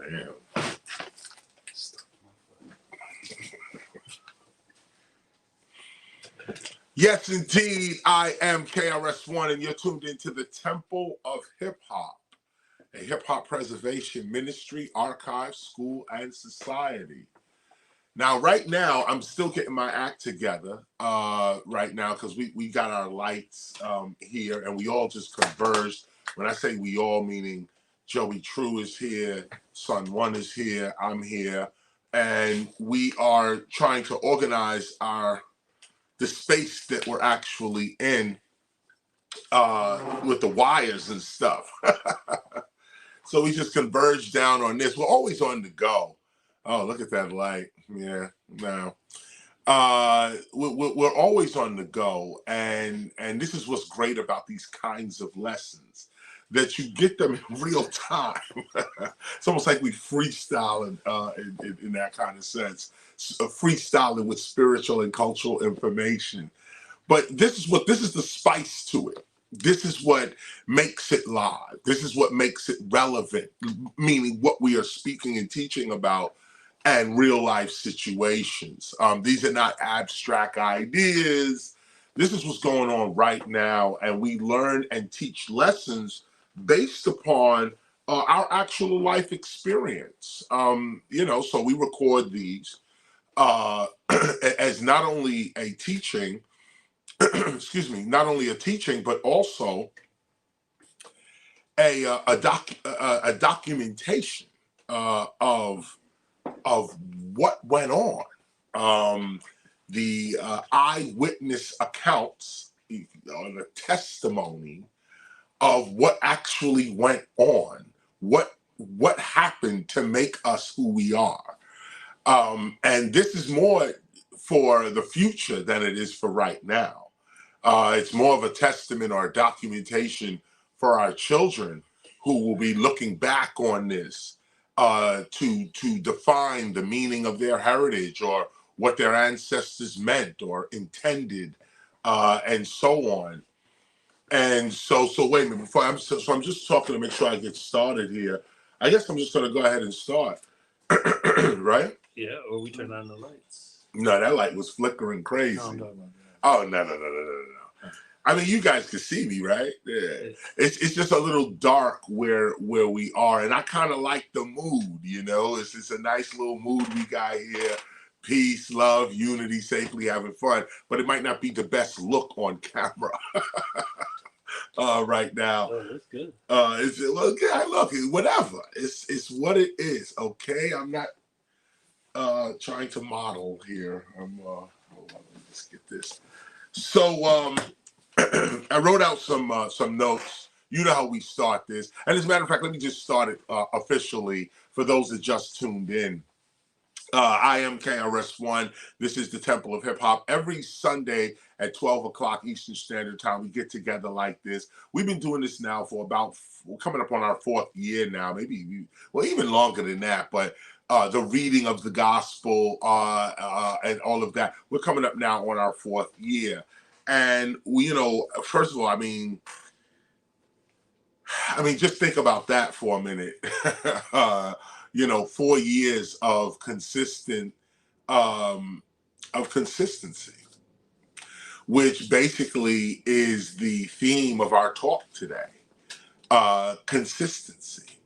Damn. Yes, indeed, I am KRS-ONE, and you're tuned into the Temple of Hip Hop, a hip hop preservation ministry, archive, school, and society. Now, right now, I'm still getting my act together right now because we got our lights here, and we all just converged. When I say we all, meaning Joey True is here, Son One is here, I'm here, and we are trying to organize the space that we're actually in with the wires and stuff. So we just converged down on this. We're always on the go. Oh, look at that light. Yeah, no. We're always on the go. And this is what's great about these kinds of lessons, that you get them in real time. It's almost like we freestyling in that kind of sense. Freestyling with spiritual and cultural information. But this is the spice to it. This is what makes it live. This is what makes it relevant, meaning what we are speaking and teaching about and real life situations. These are not abstract ideas. This is what's going on right now. And we learn and teach lessons based upon our actual life experience. So we record these as not only a teaching, excuse me, not only a teaching, but also a documentation of what went on. The eyewitness accounts, the testimony of what actually went on, what happened to make us who we are. And this is more for the future than it is for right now. It's more of a testament or a documentation for our children who will be looking back on this to define the meaning of their heritage or what their ancestors meant or intended, and so on. And so wait a minute, I'm just talking to make sure I get started here. I guess I'm just going to go ahead and start, right? Yeah, or we turn on the lights. No, that light was flickering crazy. No, I'm talking about that. Oh, no. I mean, you guys can see me, right? Yeah. It's just a little dark where we are, and I kind of like the mood, It's a nice little mood we got here. Peace, love, unity, safely having fun. But it might not be the best look on camera right now. Oh, that's good. Look, whatever. It's what it is, okay? I'm not trying to model here. Hold on, let me just get this. So I wrote out some notes. You know how we start this. And as a matter of fact, let me just start it officially for those that just tuned in. I am KRS-ONE. This is the Temple of Hip Hop. Every Sunday at 12 o'clock Eastern Standard Time, we get together like this. We've been doing this now for we're coming up on our 4th year now, maybe, even longer than that. But the reading of the gospel and all of that, we're coming up now on our 4th year. And we, first of all, I mean, just think about that for a minute. 4 years of consistency, which basically is the theme of our talk today. Consistency.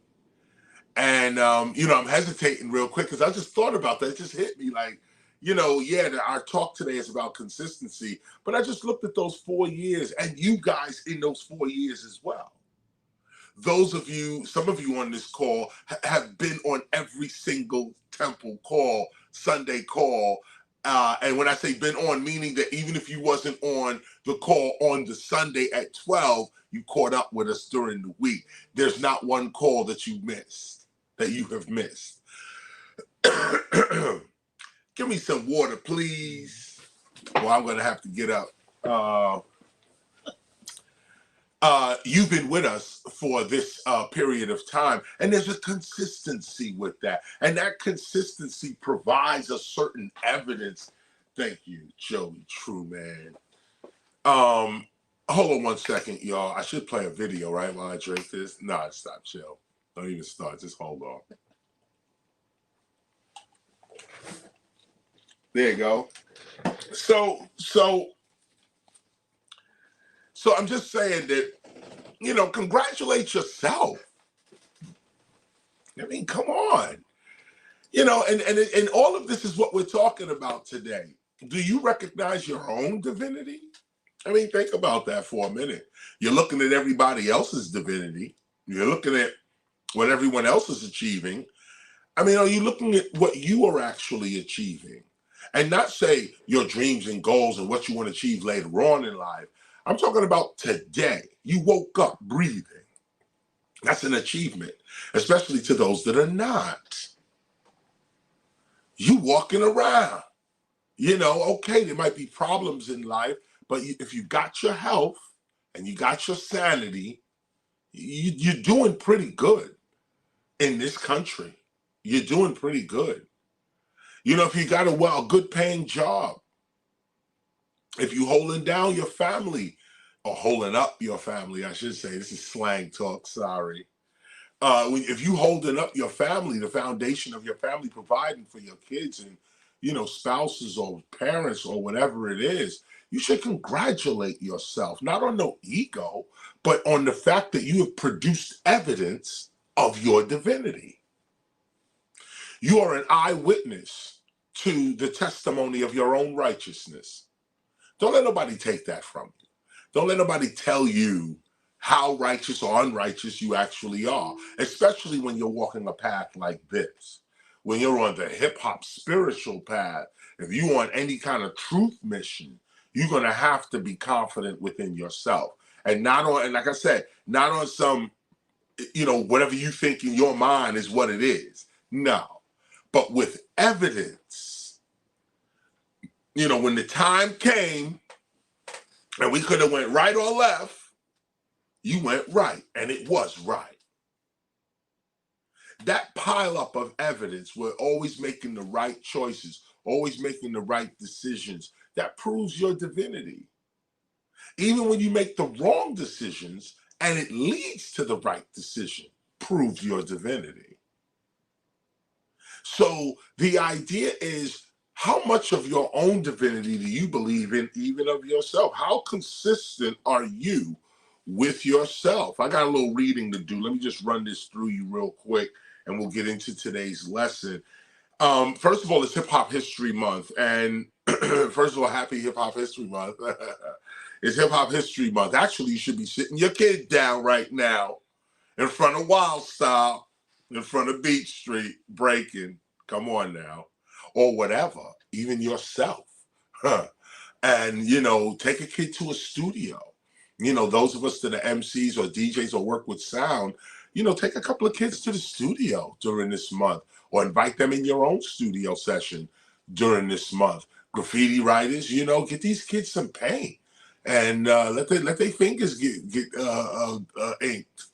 And I'm hesitating real quick because I just thought about that. It just hit me like, our talk today is about consistency, but I just looked at those 4 years and you guys in those 4 years as well. Those of you, some of you on this call have been on every single temple call, Sunday call. And when I say been on, meaning that even if you wasn't on the call on the Sunday at 12, you caught up with us during the week. There's not one call that you have missed. Give me some water, please. Well, I'm going to have to get up. You've been with us for this period of time, and there's a consistency with that. And that consistency provides a certain evidence. Thank you, Joey True, man. Hold on one second, y'all. I should play a video, right, while I drink this. No, stop, chill. Don't even start. Just hold on. There you go. So I'm just saying that, congratulate yourself. I mean, come on. And all of this is what we're talking about today. Do you recognize your own divinity? I mean, think about that for a minute. You're looking at everybody else's divinity. You're looking at what everyone else is achieving. I mean, are you looking at what you are actually achieving? And not say your dreams and goals and what you want to achieve later on in life. I'm talking about today. You woke up breathing. That's an achievement, especially to those that are not. You walking around. Okay, there might be problems in life, but if you got your health and you got your sanity, you're doing pretty good in this country. You're doing pretty good. If you got a good paying job, if you holding down your family, or holding up your family, I should say, this is slang talk, sorry. If you holding up your family, the foundation of your family, providing for your kids and, spouses or parents or whatever it is, you should congratulate yourself, not on no ego, but on the fact that you have produced evidence of your divinity. You are an eyewitness to the testimony of your own righteousness. Don't let nobody take that from you. Don't let nobody tell you how righteous or unrighteous you actually are, especially when you're walking a path like this. When you're on the hip-hop spiritual path, if you want any kind of truth mission, you're going to have to be confident within yourself. And like I said, not on some, whatever you think in your mind is what it is. No. But with evidence, when the time came and we could have went right or left, you went right, and it was right. That pile up of evidence, we're always making the right choices, always making the right decisions. That proves your divinity. Even when you make the wrong decisions and it leads to the right decision, proves your divinity. So the idea is, how much of your own divinity do you believe in, even of yourself? How consistent are you with yourself? I got a little reading to do. Let me just run this through you real quick, and we'll get into today's lesson. First of all, it's Hip Hop History Month, and first of all, happy Hip Hop History Month. It's Hip Hop History Month. Actually, you should be sitting your kid down right now in front of Wild Style, in front of Beach Street, breaking. Come on now. Or whatever, even yourself. And, take a kid to a studio. Those of us that are MCs or DJs or work with sound, take a couple of kids to the studio during this month, or invite them in your own studio session during this month. Graffiti writers, get these kids some paint and let their fingers get inked.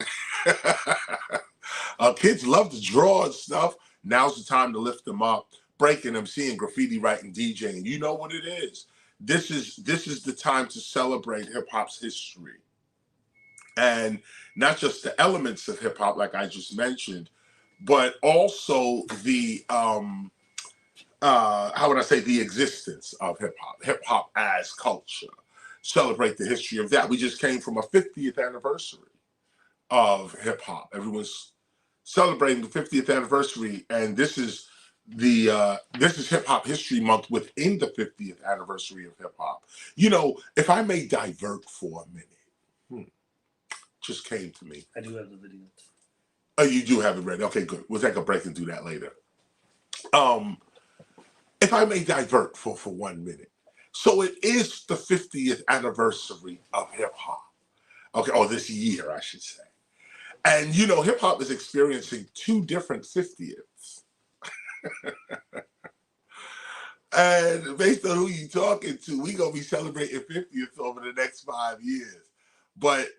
Kids love to draw and stuff. Now's the time to lift them up, breaking them, seeing graffiti writing, DJing. You know what it is. This is the time to celebrate hip hop's history, and not just the elements of hip hop, like I just mentioned, but also the how would I say, the existence of hip hop as culture. Celebrate the history of that. We just came from a 50th anniversary of hip hop. Everyone's celebrating the 50th anniversary, and this is Hip Hop History Month within the 50th anniversary of hip hop. If I may divert for a minute, just came to me. I do have the video. Oh, you do have it ready. Okay, good. We'll take a break and do that later. If I may divert for 1 minute. So it is the 50th anniversary of hip hop. Okay, or this year, I should say. And hip hop is experiencing 2 different 50ths. And based on who you talking to, we gonna be celebrating 50th over the next 5 years. But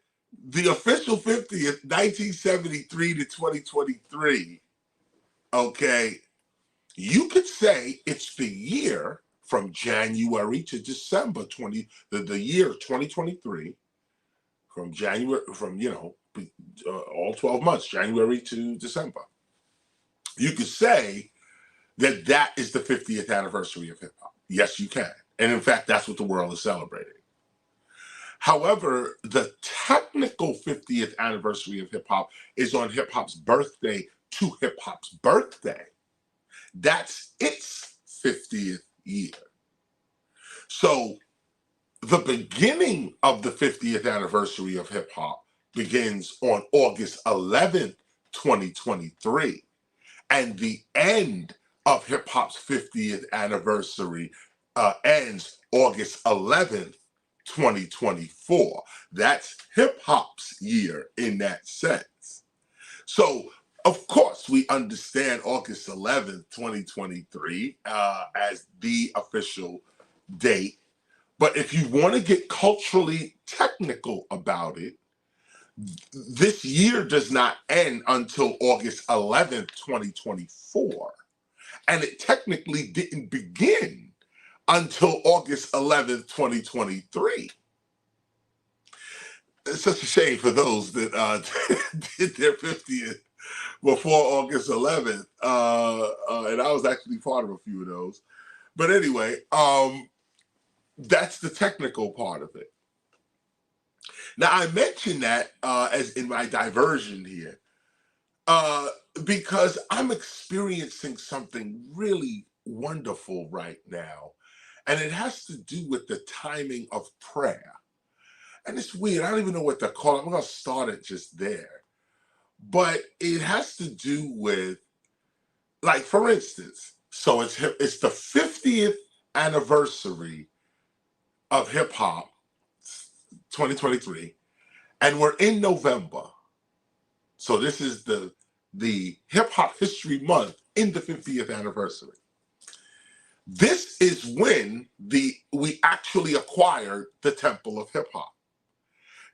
the official 50th, 1973 to 2023, okay, you could say it's the year from January to December the year 2023, from January, all 12 months, January to December. You could say that is the 50th anniversary of hip hop. Yes, you can. And in fact, that's what the world is celebrating. However, the technical 50th anniversary of hip hop is on hip hop's birthday to hip hop's birthday. That's its 50th year. So the beginning of the 50th anniversary of hip hop begins on August 11th, 2023. And the end of hip hop's 50th anniversary ends August 11th, 2024. That's hip hop's year in that sense. So, of course, we understand August 11th, 2023 as the official date. But if you want to get culturally technical about it, this year does not end until August 11th, 2024. And it technically didn't begin until August 11th, 2023. It's such a shame for those that did their 50th before August 11th. And I was actually part of a few of those. But anyway, that's the technical part of it. Now, I mentioned that as in my diversion here, because I'm experiencing something really wonderful right now. And it has to do with the timing of prayer. And it's weird. I don't even know what to call it. I'm going to start it just there. But it has to do with, like, for instance, so it's the 50th anniversary of hip hop, 2023, and we're in November. So this is the Hip Hop History Month in the 50th anniversary. This is when we actually acquired the Temple of Hip Hop.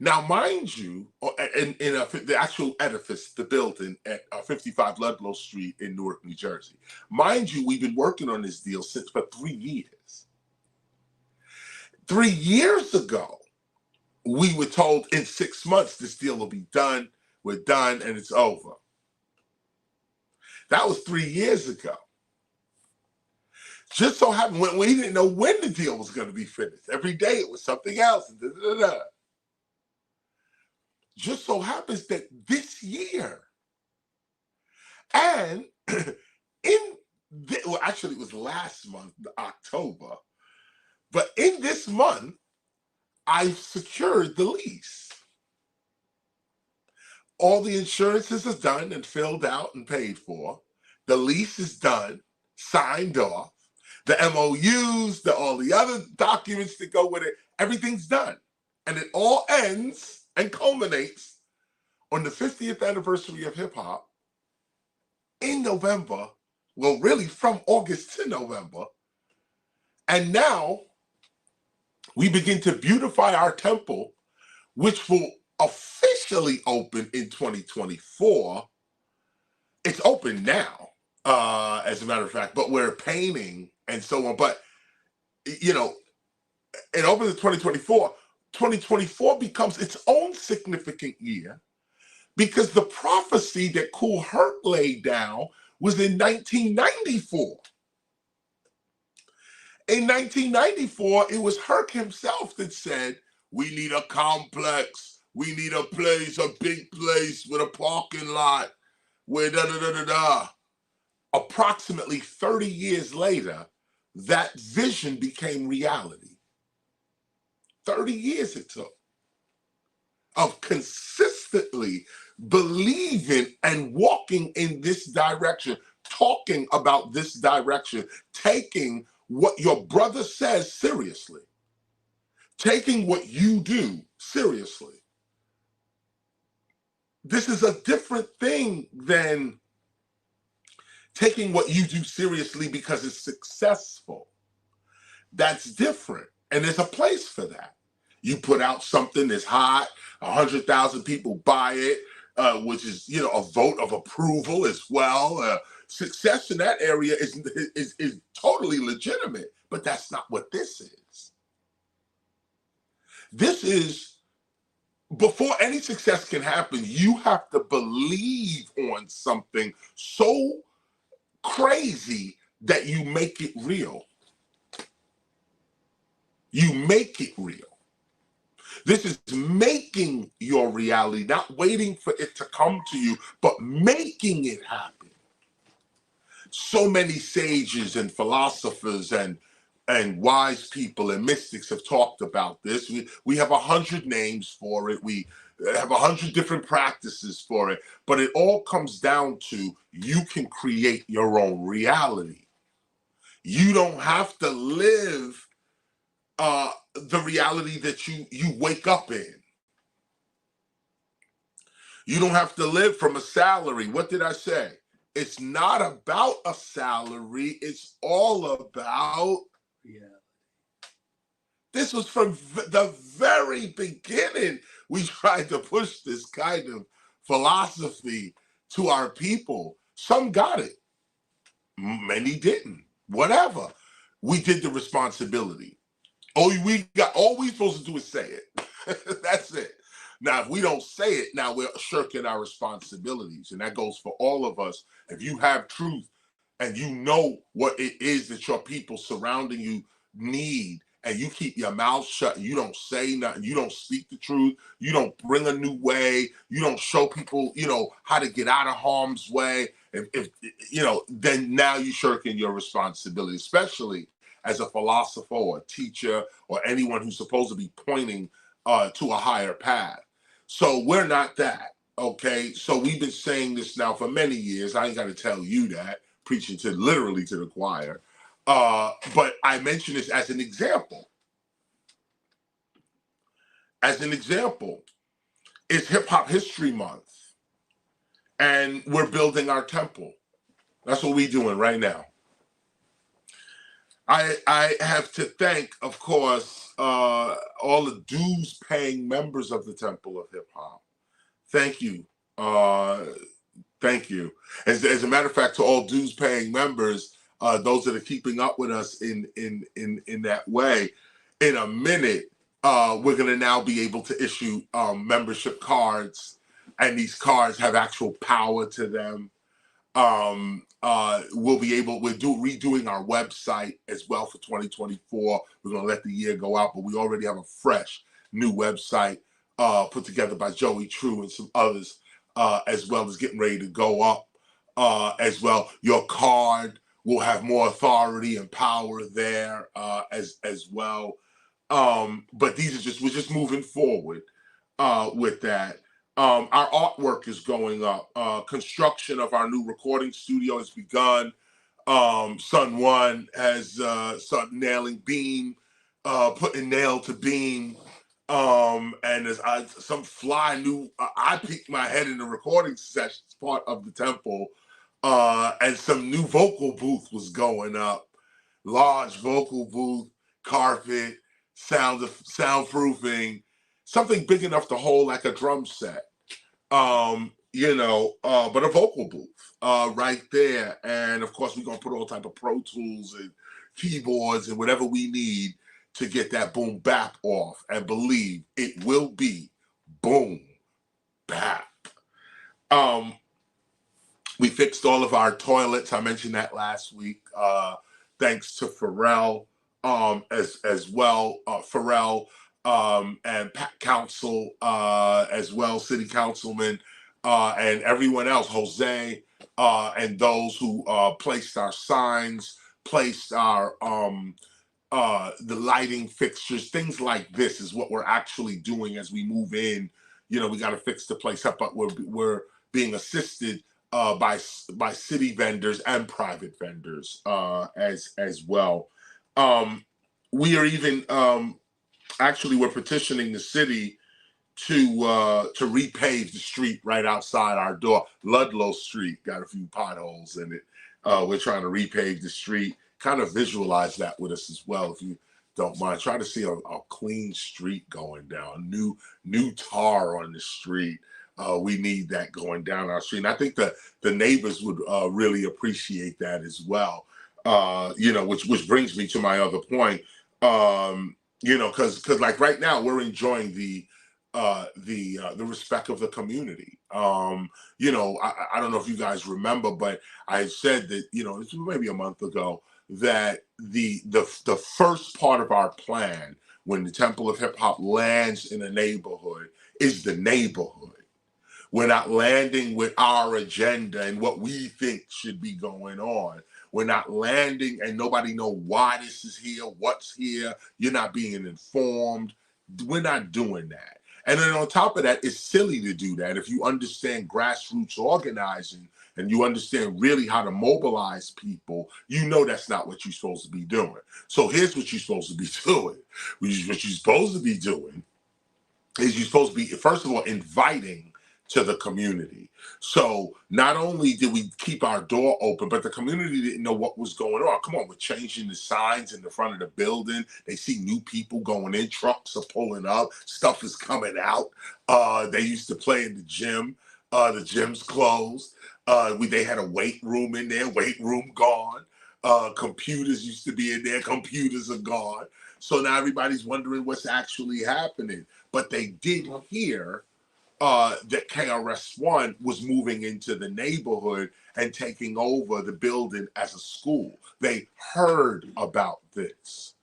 Now, mind you, in the actual edifice, the building at 55 Ludlow Street in Newark, New Jersey. Mind you, we've been working on this deal for 3 years. 3 years ago, we were told in 6 months this deal will be done, we're done, and it's over. That was 3 years ago. Just so happened when we didn't know when the deal was going to be finished. Every day it was something else. Just so happens that this year, and actually it was last month, October, but in this month, I secured the lease. All the insurances are done and filled out and paid for. The lease is done, signed off. The MOUs, all the other documents that go with it, everything's done. And it all ends and culminates on the 50th anniversary of hip hop in November. Well, really from August to November. And now we begin to beautify our temple, which will officially open in 2024. It's open now, as a matter of fact, but we're painting and so on. But, you know, it opens in 2024. 2024 becomes its own significant year because the prophecy that Kool Herc laid down was in 1994. In 1994, it was Herc himself that said, we need a complex, we need a place, a big place with a parking lot, where da-da-da-da-da. Approximately 30 years later, that vision became reality. 30 years it took of consistently believing and walking in this direction, talking about this direction, taking what your brother says seriously, taking what you do seriously. This is a different thing than taking what you do seriously because it's successful. That's different. And there's a place for that. You put out something that's hot, 100,000 people buy it, which is, you know, a vote of approval as well. Success in that area is totally legitimate, but that's not what this is. This is, before any success can happen, you have to believe on something so crazy that you make it real. You make it real. This is making your reality, not waiting for it to come to you, but making it happen. So many sages and philosophers and wise people and mystics have talked about this. We have 100 names for it. We have 100 different practices for it, but it all comes down to you can create your own reality. You don't have to live the reality that you wake up in. You don't have to live from a salary. What did I say? It's not about a salary. It's all about. Yeah. This was from the very beginning. We tried to push this kind of philosophy to our people. Some got it. Many didn't. Whatever. We did the responsibility. All we supposed to do is say it. That's it. Now, if we don't say it, now we're shirking our responsibilities. And that goes for all of us. If you have truth and you know what it is that your people surrounding you need, and you keep your mouth shut, you don't say nothing, you don't speak the truth, you don't bring a new way, you don't show people, how to get out of harm's way, if then now you're shirking your responsibility, especially as a philosopher or a teacher or anyone who's supposed to be pointing to a higher path. So we're not that, okay? So we've been saying this now for many years. I ain't got to tell you that, preaching literally to the choir. But I mention this as an example. As an example, it's Hip Hop History Month, and we're building our temple. That's what we're doing right now. I have to thank, of course, all the dues-paying members of the Temple of Hip Hop. Thank you. Thank you. As a matter of fact, to all dues-paying members, those that are keeping up with us in that way, in a minute, we're going to now be able to issue membership cards, and these cards have actual power to them. We're redoing our website as well for 2024. We're going to let the year go out, but we already have a fresh new website put together by Joey True and some others, as well as getting ready to go up as well. Your card will have more authority and power there as well. But we're just moving forward with that. Our artwork is going up. Construction of our new recording studio has begun. Son One has started nailing beam, putting nail to beam. And as some fly new, I peeked my head in the recording session part of the temple, and some new vocal booth was going up. Large vocal booth, carpet, soundproofing, something big enough to hold like a drum set. But a vocal booth right there. And of course, we're gonna put all type of Pro Tools and keyboards and whatever we need to get that boom bap off. And believe it will be boom bap. We fixed all of our toilets. I mentioned that last week. Thanks to Pharrell as well. Pharrell and council as well, city councilman, and everyone else, Jose, and those who placed our signs, placed our the lighting fixtures, things like this is what we're actually doing as we move in. We got to fix the place up, but we're being assisted by city vendors and private vendors as well. We are even actually, we're petitioning the city to repave the street right outside our door. Ludlow Street got a few potholes in it. We're trying to repave the street. Kind of visualize that with us as well, if you don't mind. Try to see a clean street going down, new tar on the street. We need that going down our street. And I think that the neighbors would really appreciate that as well. Which brings me to my other point. Because like right now we're enjoying the respect of the community. I don't know if you guys remember, but I said that it's maybe a month ago that the first part of our plan when the Temple of Hip Hop lands in a neighborhood is the neighborhood. We're not landing with our agenda and what we think should be going on. We're not landing and nobody know why this is here, what's here. You're not being informed. We're not doing that. And then on top of that, it's silly to do that. If you understand grassroots organizing and you understand really how to mobilize people, you know that's not what you're supposed to be doing. So here's what you're supposed to be doing. What you're supposed to be doing is you're supposed to be, first of all, inviting to the community. So not only did we keep our door open, but the community didn't know what was going on. Come on, we're changing the signs in the front of the building. They see new people going in, trucks are pulling up, stuff is coming out. They used to play in the gym. The gym's closed. They had a weight room in there, weight room gone. Computers used to be in there, computers are gone. So now everybody's wondering what's actually happening. But they did hear that KRS-ONE was moving into the neighborhood and taking over the building as a school. They heard about this.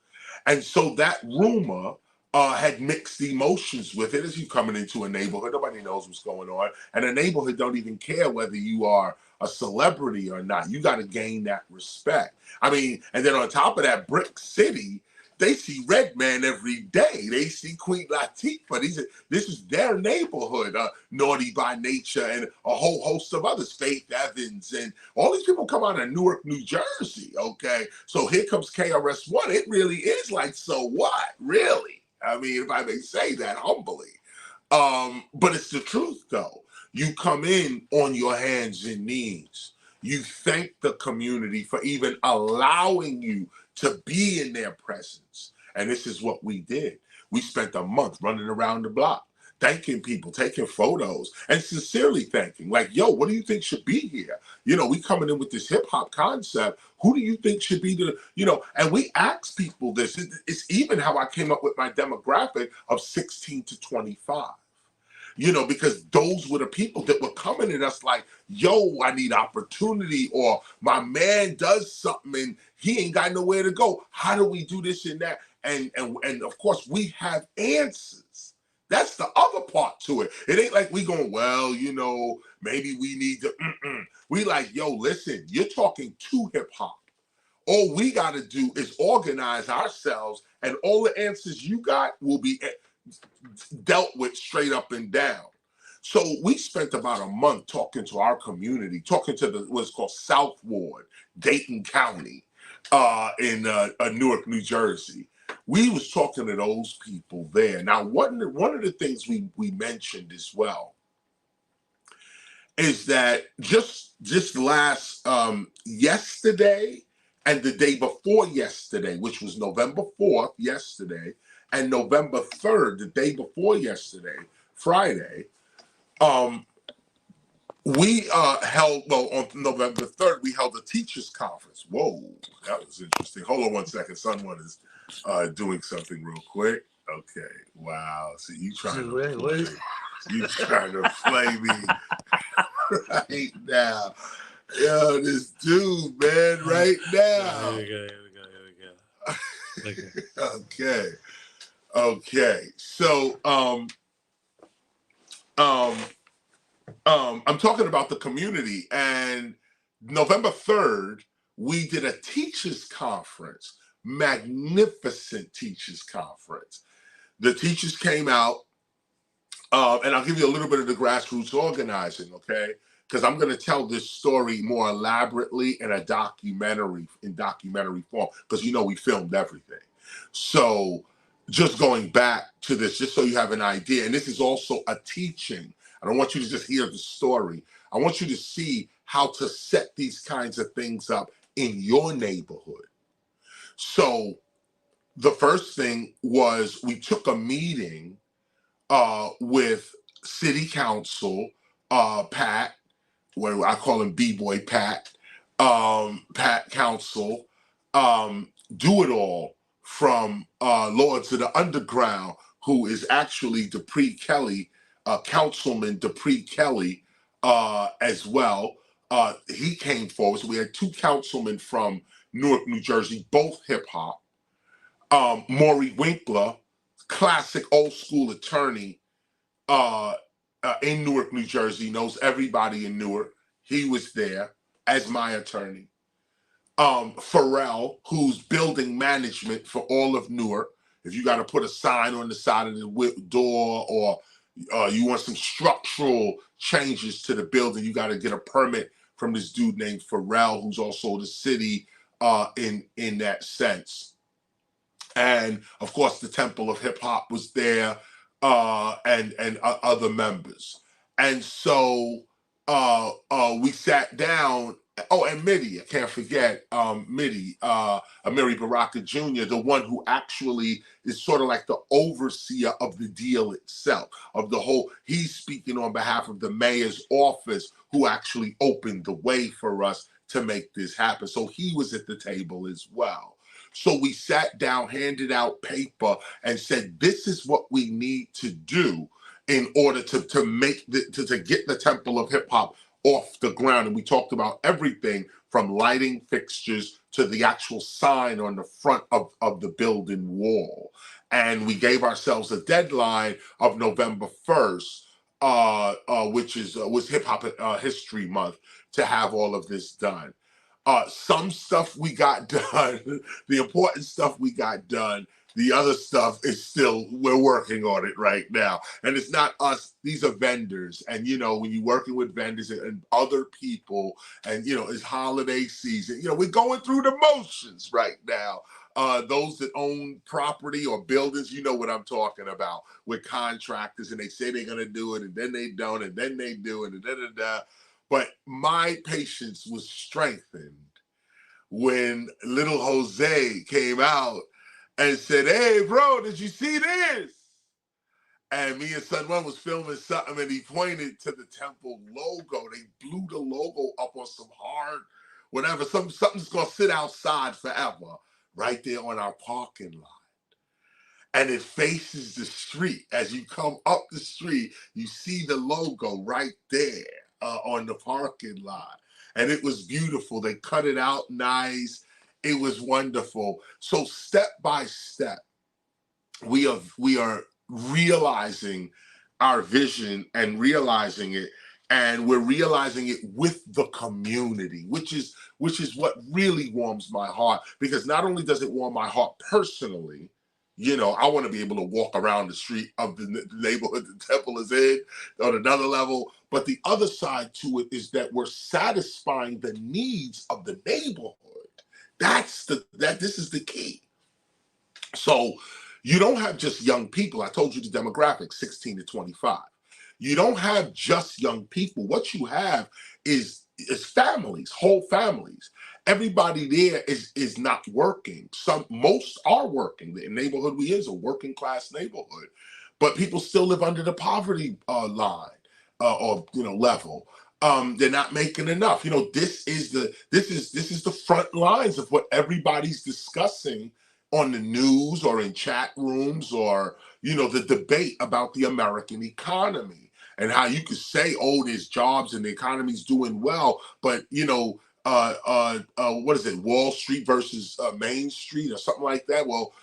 And so that rumor had mixed emotions with it as you coming into a neighborhood. Nobody knows what's going on. And the neighborhood don't even care whether you are a celebrity or not. You got to gain that respect. I mean, and then on top of that, Brick City, they see Redman every day. They see Queen Latifah. This is their neighborhood. Naughty by Nature and a whole host of others. Faith Evans and all these people come out of Newark, New Jersey. Okay, so here comes KRS-ONE. It really is like, so what? Really? I mean, if I may say that humbly. But it's the truth, though. You come in on your hands and knees. You thank the community for even allowing you to be in their presence. And this is what we did. We spent a month running around the block, thanking people, taking photos, and sincerely thanking. Like, yo, what do you think should be here? You know, we coming in with this hip hop concept. Who do you think should be the, and we ask people this. It's even how I came up with my demographic of 16 to 25. Because those were the people that were coming at us like, yo, I need opportunity, or my man does something and he ain't got nowhere to go. How do we do this and that? And of course, we have answers. That's the other part to it. It ain't like we going, well, maybe we need to, We like, yo, listen, you're talking to hip hop. All we got to do is organize ourselves, and all the answers you got will be dealt with straight up and down. So we spent about a month talking to our community, talking to what's called South Ward, Dayton County, in Newark, New Jersey. We was talking to those people there. Now, one of the things we mentioned as well is that just last yesterday and the day before yesterday, which was November 4th, yesterday, and November 3rd, the day before yesterday, Friday, we held, on November 3rd, we held a teachers conference. Whoa, that was interesting. Hold on one second. Someone is doing something real quick. Okay, wow. See, you trying to play me right now. Yo, this dude, man, right now. Here we go. Okay. So, I'm talking about the community, and November 3rd, we did a teachers conference, magnificent teachers conference. The teachers came out, and I'll give you a little bit of the grassroots organizing, okay? Because I'm going to tell this story more elaborately in documentary form, because we filmed everything. So just going back to this, just so you have an idea, and this is also a teaching. I don't want you to just hear the story. I want you to see how to set these kinds of things up in your neighborhood. So the first thing was we took a meeting with City Council, Pat, where I call him B-Boy Pat, Pat Council, Do It All from Lords of the Underground, who is actually Dupree Kelly, Councilman Dupree Kelly as well. he came forward. So we had two councilmen from Newark, New Jersey, both hip hop. Maury Winkler, classic old school attorney in Newark, New Jersey, knows everybody in Newark. He was there as my attorney. Pharrell, who's building management for all of Newark. If you got to put a sign on the side of the door, or you want some structural changes to the building, you got to get a permit from this dude named Pharrell, who's also the city in that sense. And of course, the Temple of Hip Hop was there, and other members. And so we sat down. Oh, and Mitty, I can't forget Mitty, Amiri Baraka Jr., the one who actually is sort of like the overseer of the deal itself, of the whole. He's speaking on behalf of the mayor's office, who actually opened the way for us to make this happen. So he was at the table as well. So we sat down, handed out paper, and said, this is what we need to do in order to get the Temple of Hip Hop off the ground. And we talked about everything from lighting fixtures to the actual sign on the front of the building wall. And we gave ourselves a deadline of November 1st, which was Hip Hop History Month, to have all of this done. Some stuff we got done, the important stuff we got done. The other stuff is still, we're working on it right now. And it's not us, these are vendors. And, you know, when you're working with vendors and other people, and, you know, it's holiday season, you know, we're going through the motions right now. Those that own property or buildings, you know what I'm talking about, with contractors, and they say they're going to do it, and then they don't, and then they do it, and da-da-da. But my patience was strengthened when little Jose came out and said, hey, bro, did you see this? And me and Son One was filming something, and he pointed to the temple logo. They blew the logo up on some hard, whatever, something's going to sit outside forever, right there on our parking lot. And it faces the street. As you come up the street, you see the logo right there on the parking lot. And it was beautiful. They cut it out nice. It was wonderful. So step by step, we are realizing our vision and realizing it. And we're realizing it with the community, which is what really warms my heart. Because not only does it warm my heart personally, you know, I want to be able to walk around the street of the neighborhood the temple is in on another level. But the other side to it is that we're satisfying the needs of the neighborhood. This is the key. So you don't have just young people. I told you the demographic, 16 to 25. You don't have just young people. What you have is families, whole families. Everybody there is not working. Most are working. The neighborhood we is a working class neighborhood, but people still live under the poverty line or level. They're not making enough. You know, this is the front lines of what everybody's discussing on the news or in chat rooms, or the debate about the American economy and how you could say, oh, there's jobs and the economy's doing well, but what is it, Wall Street versus Main Street or something like that? Well,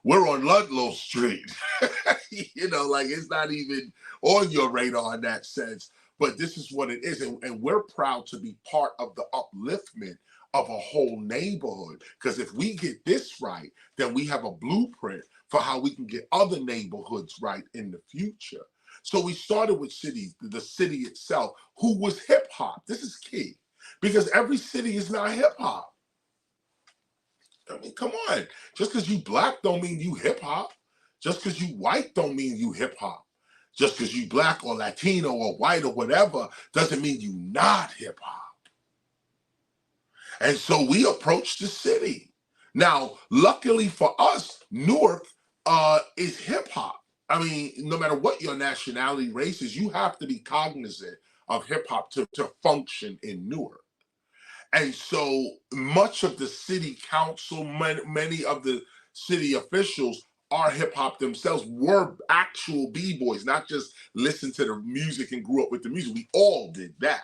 we're on Ludlow Street. Like it's not even on your radar in that sense. But this is what it is, and we're proud to be part of the upliftment of a whole neighborhood. Because if we get this right, then we have a blueprint for how we can get other neighborhoods right in the future. So we started with the city itself, who was hip hop. This is key, because every city is not hip hop. I mean, come on. Just because you black don't mean you hip hop. Just because you white don't mean you hip hop. Just because you black or Latino or white or whatever doesn't mean you not hip hop. And so we approached the city. Now, luckily for us, Newark is hip hop. I mean, no matter what your nationality, race is, you have to be cognizant of hip hop to function in Newark. And so much of the city council, many of the city officials are hip hop themselves, were actual B-boys, not just listen to the music and grew up with the music. We all did that.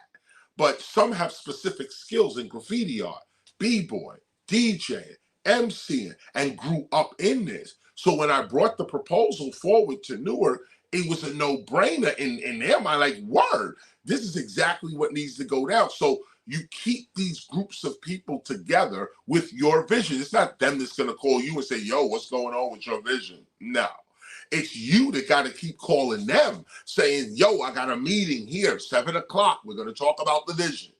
but some have specific skills in graffiti art, b-boy, DJing, MCing, and grew up in this. So when I brought the proposal forward to Newark, it was a no-brainer in their mind, like, word, this is exactly what needs to go down. So you keep these groups of people together with your vision. It's not them that's going to call you and say, yo, what's going on with your vision? No. It's you that got to keep calling them, saying, yo, I got a meeting here, 7 o'clock. We're going to talk about the vision.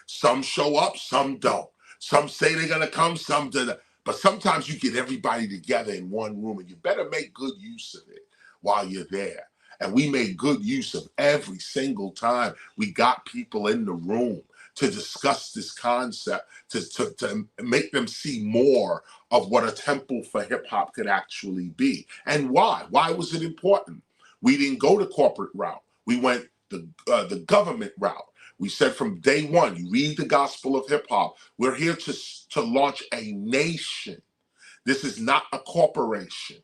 Some show up, some don't. Some say they're going to come, some don't. But sometimes you get everybody together in one room, and you better make good use of it while you're there. And we made good use of every single time we got people in the room to discuss this concept, to make them see more of what a temple for hip hop could actually be. And why? Why was it important? We didn't go the corporate route. We went the government route. We said from day one, you read the gospel of hip hop, we're here to launch a nation. This is not a corporation.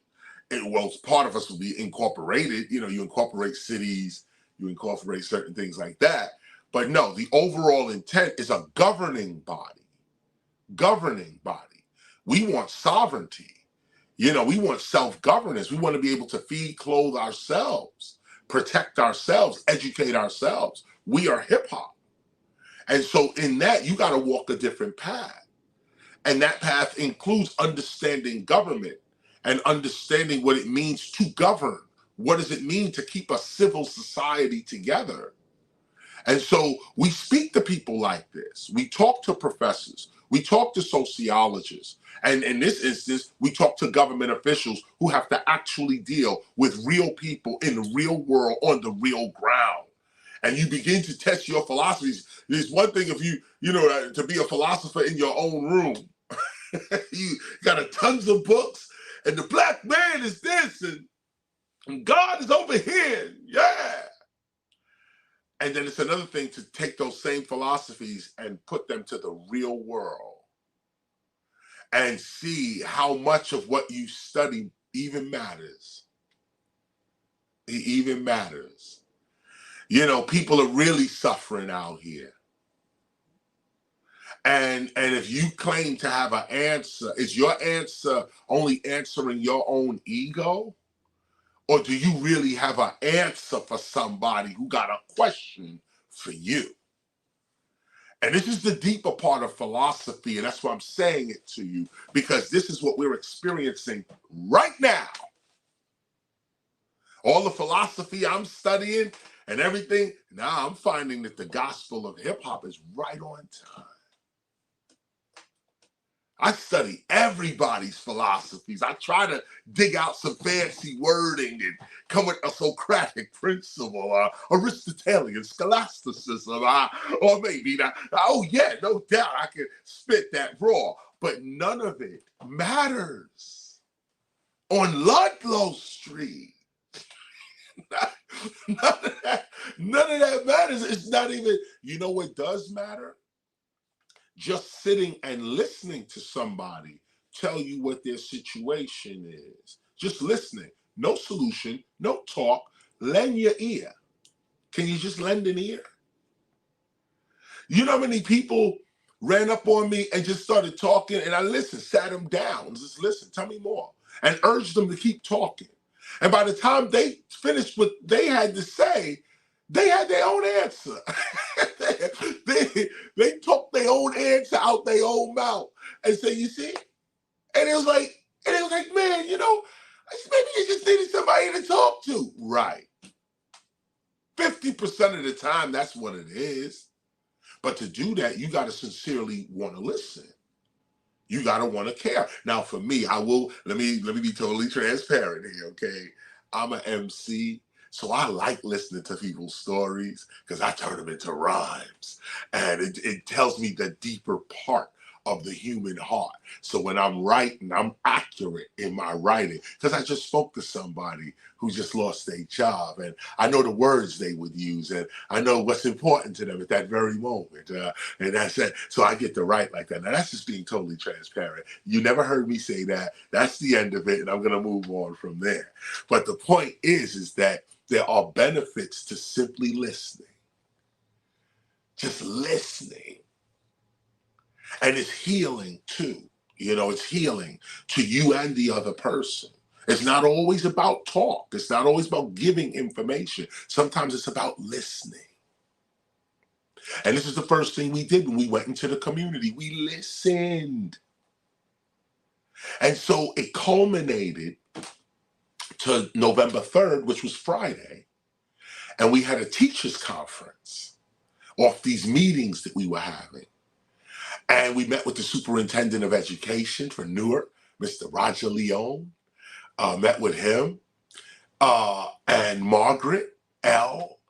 Well, part of us will be incorporated. You know, you incorporate cities, you incorporate certain things like that. But no, the overall intent is a governing body. Governing body. We want sovereignty. You know, we want self-governance. We want to be able to feed, clothe ourselves, protect ourselves, educate ourselves. We are hip hop. And so in that, you got to walk a different path. And that path includes understanding government and understanding what it means to govern. What does it mean to keep a civil society together? And so we speak to people like this. We talk to professors. We talk to sociologists. And in this instance, we talk to government officials who have to actually deal with real people in the real world on the real ground. And you begin to test your philosophies. There's one thing if to be a philosopher in your own room. You got tons of books, and the black man is this, and God is over here. Yeah. And then it's another thing to take those same philosophies and put them to the real world and see how much of what you study even matters. It even matters. You know, people are really suffering out here. And if you claim to have an answer, is your answer only answering your own ego? Or do you really have an answer for somebody who got a question for you? And this is the deeper part of philosophy, and that's why I'm saying it to you, because this is what we're experiencing right now. All the philosophy I'm studying and everything, now I'm finding that the gospel of hip hop is right on time. I study everybody's philosophies. I try to dig out some fancy wording and come with a Socratic principle, Aristotelian scholasticism, or maybe not. Oh yeah, no doubt I can spit that raw, but none of it matters on Ludlow Street. None of that matters. It's not even, you know what does matter? Just sitting and listening to somebody tell you what their situation is. Just listening. No solution, no talk. Lend your ear. Can you just lend an ear? You know how many people ran up on me and just started talking, and I listened, sat them down, just listen, tell me more, and urged them to keep talking. And by the time they finished what they had to say, they had their own answer. they took their own answer out their own mouth and said, you see? And it was like, man, you know, maybe you just needed somebody to talk to. Right. 50% of the time, that's what it is. But to do that, you got to sincerely want to listen. You got to want to care. Now, for me, let me be totally transparent here, okay? I'm an MC. So I like listening to people's stories because I turn them into rhymes. And it tells me the deeper part of the human heart. So when I'm writing, I'm accurate in my writing because I just spoke to somebody who just lost their job. And I know the words they would use. And I know what's important to them at that very moment. And that's it. So I get to write like that. Now that's just being totally transparent. You never heard me say that. That's the end of it. And I'm going to move on from there. But the point is that there are benefits to simply listening. just listening. And it's healing too. You know, it's healing to you and the other person. It's not always about talk. It's not always about giving information. Sometimes it's about listening. And this is the first thing we did when we went into the community. We listened. And so it culminated to November 3rd, which was Friday. And we had a teachers conference off these meetings that we were having. And we met with the superintendent of education for Newark, Mr. Roger Leone. Met with him and Margaret L.,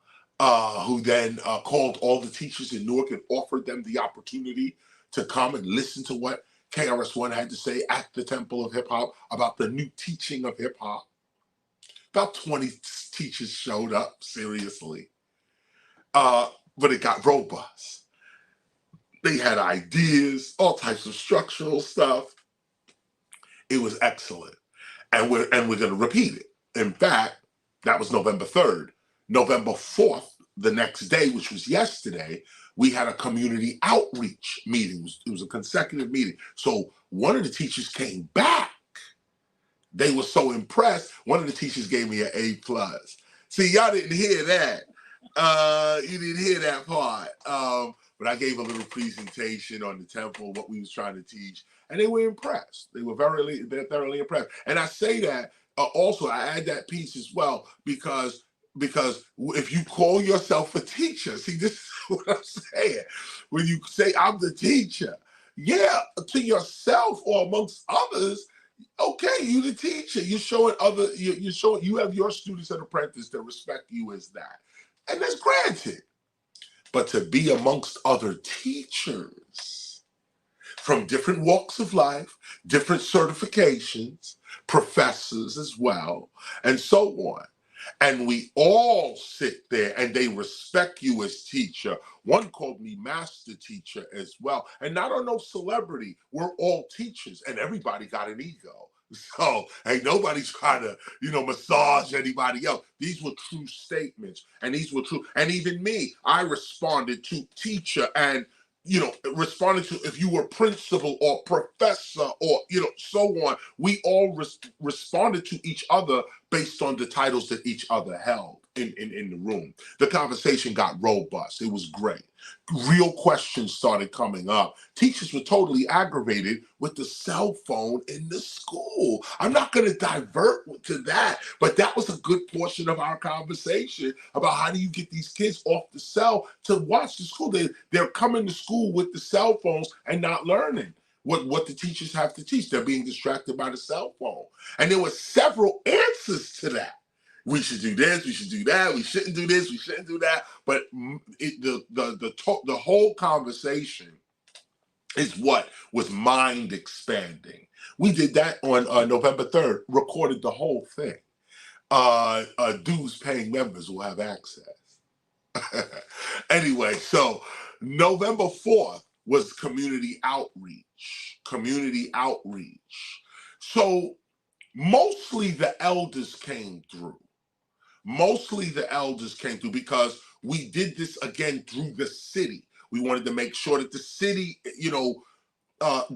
who then called all the teachers in Newark and offered them the opportunity to come and listen to what KRS-ONE had to say at the Temple of Hip Hop about the new teaching of hip hop. About 20 teachers showed up, seriously. But it got robust. They had ideas, all types of structural stuff. It was excellent. And we're going to repeat it. In fact, that was November 3rd. November 4th, the next day, which was yesterday, we had a community outreach meeting. It was a consecutive meeting. So one of the teachers came back. They were so impressed. One of the teachers gave me an A+. See, y'all didn't hear that. You didn't hear that part. But I gave a little presentation on the temple, what we was trying to teach, and they were impressed. They were thoroughly impressed. And I say that also, I add that piece as well because if you call yourself a teacher, see, this is what I'm saying. When you say I'm the teacher, yeah, to yourself or amongst others, okay, you the teacher. You're showing you're showing you have your students and apprentices that respect you as that, and that's granted. But to be amongst other teachers from different walks of life, different certifications, professors as well, and so on. And we all sit there and they respect you as teacher. One called me master teacher as well. And not on no celebrity. We're all teachers and everybody got an ego. So ain't nobody trying to, massage anybody else. These were true statements and these were true. And even me, I responded to teacher and responded to if you were principal or professor or, so on. We all responded to each other based on the titles that each other held in the room. The conversation got robust. It was great. Real questions started coming up. Teachers were totally aggravated with the cell phone in the school. I'm not going to divert to that, but that was a good portion of our conversation about how do you get these kids off the cell to watch the school. They're coming to school with the cell phones and not learning what the teachers have to teach. They're being distracted by the cell phone. And there were several answers to that. We should do this, we should do that, we shouldn't do this, we shouldn't do that. But the whole conversation is what was mind expanding. We did that on November 3rd, recorded the whole thing. Dues paying members will have access. Anyway, so November 4th was community outreach. So mostly the elders came through. Because we did this again through the city. We wanted to make sure that the city,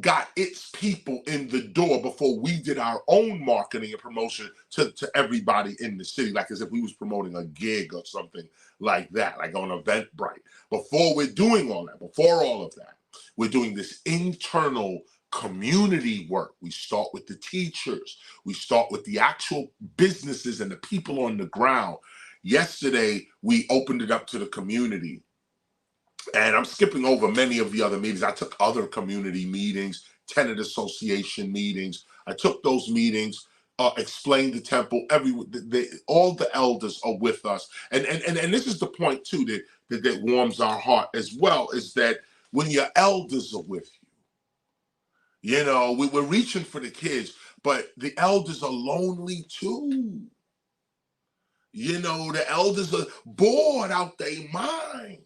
got its people in the door before we did our own marketing and promotion to everybody in the city, like as if we was promoting a gig or something like that, like on Eventbrite. Before we're doing all that, before all of that, we're doing this internal community work. We start with the teachers. We start with the actual businesses and the people on the ground. Yesterday, we opened it up to the community. And I'm skipping over many of the other meetings. I took other community meetings, tenant association meetings. I took those meetings, explained the temple. All the elders are with us. And this is the point, too, that warms our heart as well, is that when your elders are with you, we're reaching for the kids, but the elders are lonely, too. The elders are bored out their mind.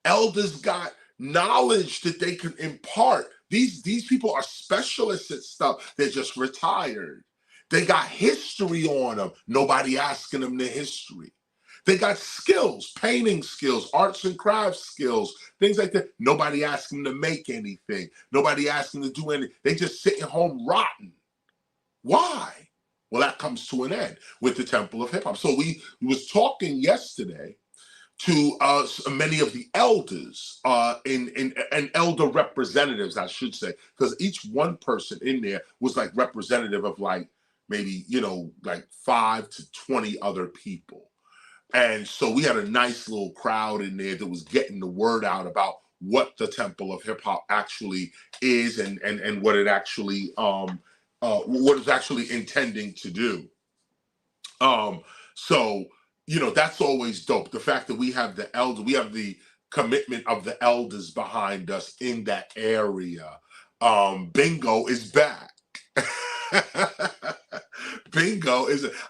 Elders got knowledge that they can impart. These people are specialists at stuff. They're just retired. They got history on them. Nobody asking them the history. They got skills, painting skills, arts and crafts skills, things like that. Nobody asked them to make anything. Nobody asked them to do anything. They just sitting home rotten. Why? Well, that comes to an end with the Temple of Hip Hop. So we was talking yesterday to many of the elders and elder representatives, I should say, because each one person in there was like representative of like maybe, like 5 to 20 other people. And so we had a nice little crowd in there that was getting the word out about what the Temple of Hip Hop actually is and what it actually what it's actually intending to do. So that's always dope. The fact that we have we have the commitment of the elders behind us in that area. Bingo is back. I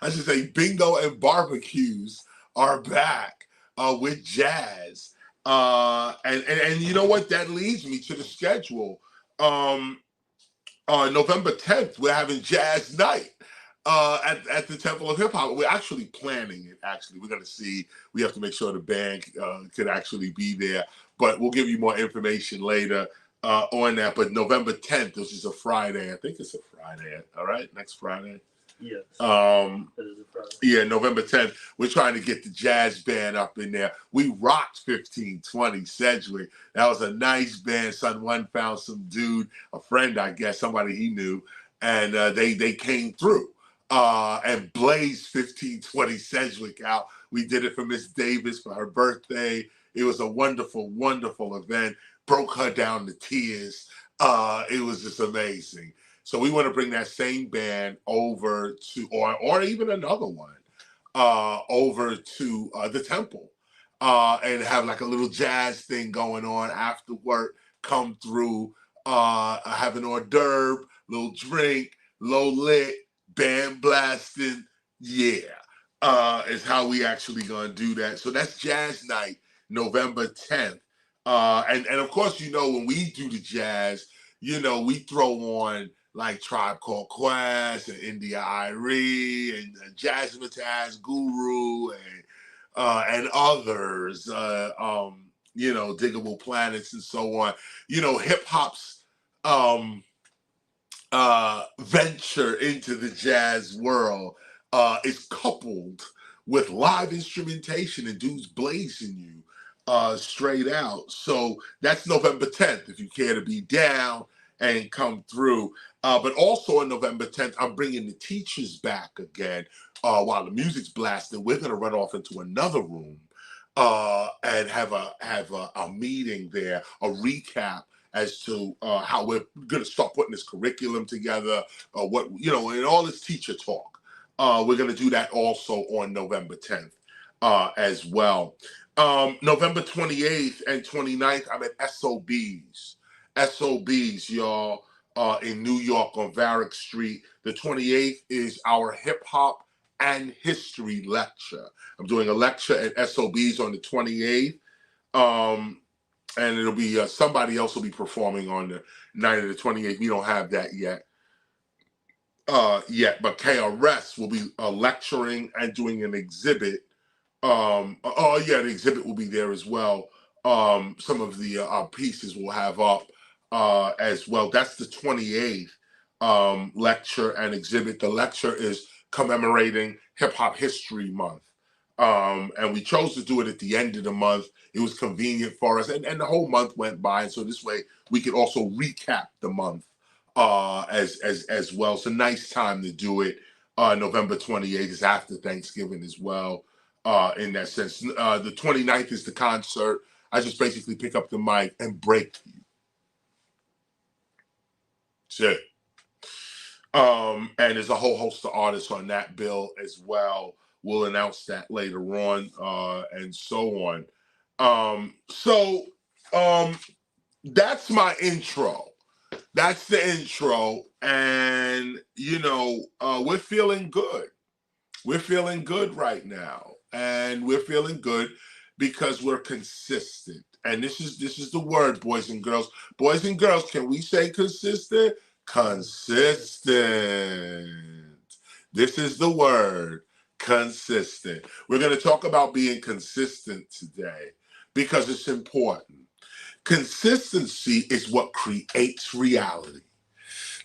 should say bingo and barbecues are back with jazz. And you know what? That leads me to the schedule. November 10th, we're having jazz night at the Temple of Hip Hop. We're actually planning it. Actually, we're gonna see. We have to make sure the band could actually be there, but we'll give you more information later on that. But November 10th, which is a Friday. I think it's a Friday. All right, next Friday. Yes. That is a Friday. Yeah, November 10th. We're trying to get the jazz band up in there. We rocked 1520 Sedgwick. That was a nice band. Son One found some dude, a friend, I guess, somebody he knew, and they came through and blazed 1520 Sedgwick out. We did it for Miss Davis for her birthday. It was a wonderful, wonderful event. Broke her down to tears. It was just amazing. So we want to bring that same band over to, or even another one, over to the Temple, and have like a little jazz thing going on after work. Come through, have an hors d'oeuvre, little drink, low lit, band blasting. Yeah, is how we actually gonna do that. So that's Jazz Night, November 10th. And of course, when we do the jazz, we throw on like Tribe Called Quest and India Irie and Jazzmatazz Guru and others, Diggable Planets and so on. Hip hop's venture into the jazz world is coupled with live instrumentation and dudes blazing you straight out. So that's November 10th if you care to be down and come through. But also on November 10th, I'm bringing the teachers back again. While the music's blasting, we're going to run off into another room and have a meeting there, a recap as to how we're going to start putting this curriculum together, and all this teacher talk. We're going to do that also on November 10th as well. November 28th and 29th, I'm at SOBs. SOBs, y'all, in New York on Varick Street. The 28th is our hip hop and history lecture. I'm doing a lecture at SOBs on the 28th. And it'll be somebody else will be performing on the night of the 28th. We don't have that yet. But KRS will be lecturing and doing an exhibit. The exhibit will be there as well. Some of the pieces we'll have up as well. That's the 28th lecture and exhibit. The lecture is commemorating Hip Hop History Month. And we chose to do it at the end of the month. It was convenient for us, and the whole month went by. And so this way we could also recap the month as well. It's a nice time to do it. November 28th is after Thanksgiving as well. In that sense, the 29th is the concert. I just basically pick up the mic and break you. That's it. And there's a whole host of artists on that bill as well. We'll announce that later on, and so on. That's my intro. That's the intro. And, we're feeling good. We're feeling good right now. And we're feeling good because we're consistent. And this is the word, boys and girls. Boys and girls, can we say consistent? Consistent. This is the word. Consistent. We're going to talk about being consistent today because it's important. Consistency is what creates reality.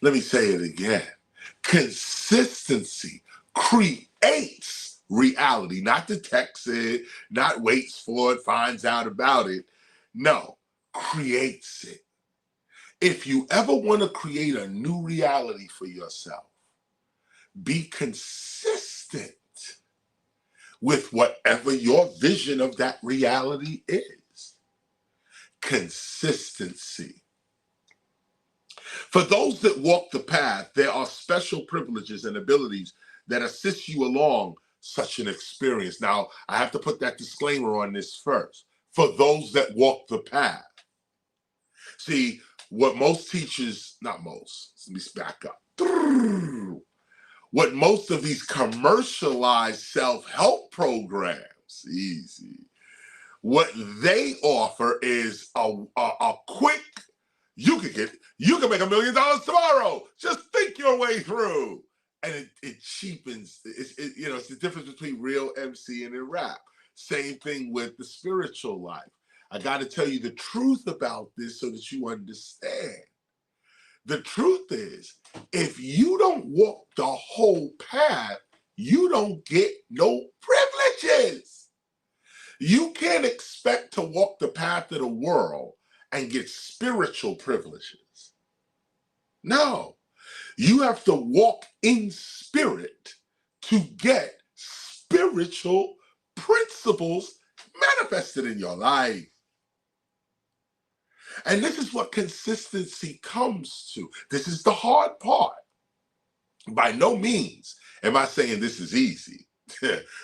Let me say it again. Consistency creates reality, not detects it, not waits for it, finds out about it. No, creates it. If you ever want to create a new reality for yourself, be consistent with whatever your vision of that reality is. Consistency. For those that walk the path, there are special privileges and abilities that assist you along such an experience. Now, I have to put that disclaimer on this first. For those that walk the path. See, what most teachers, not most, let me back up. What most of these commercialized self-help programs, easy, what they offer is a quick, you can make $1 million tomorrow. Just think your way through. And it cheapens, it's the difference between real MC and a rap. Same thing with the spiritual life. I got to tell you the truth about this so that you understand. The truth is, if you don't walk the whole path, you don't get no privileges. You can't expect to walk the path of the world and get spiritual privileges. No, you have to walk in spirit to get spiritual principles manifested in your life. And this is what consistency comes to. This is the hard part. By no means am I saying this is easy.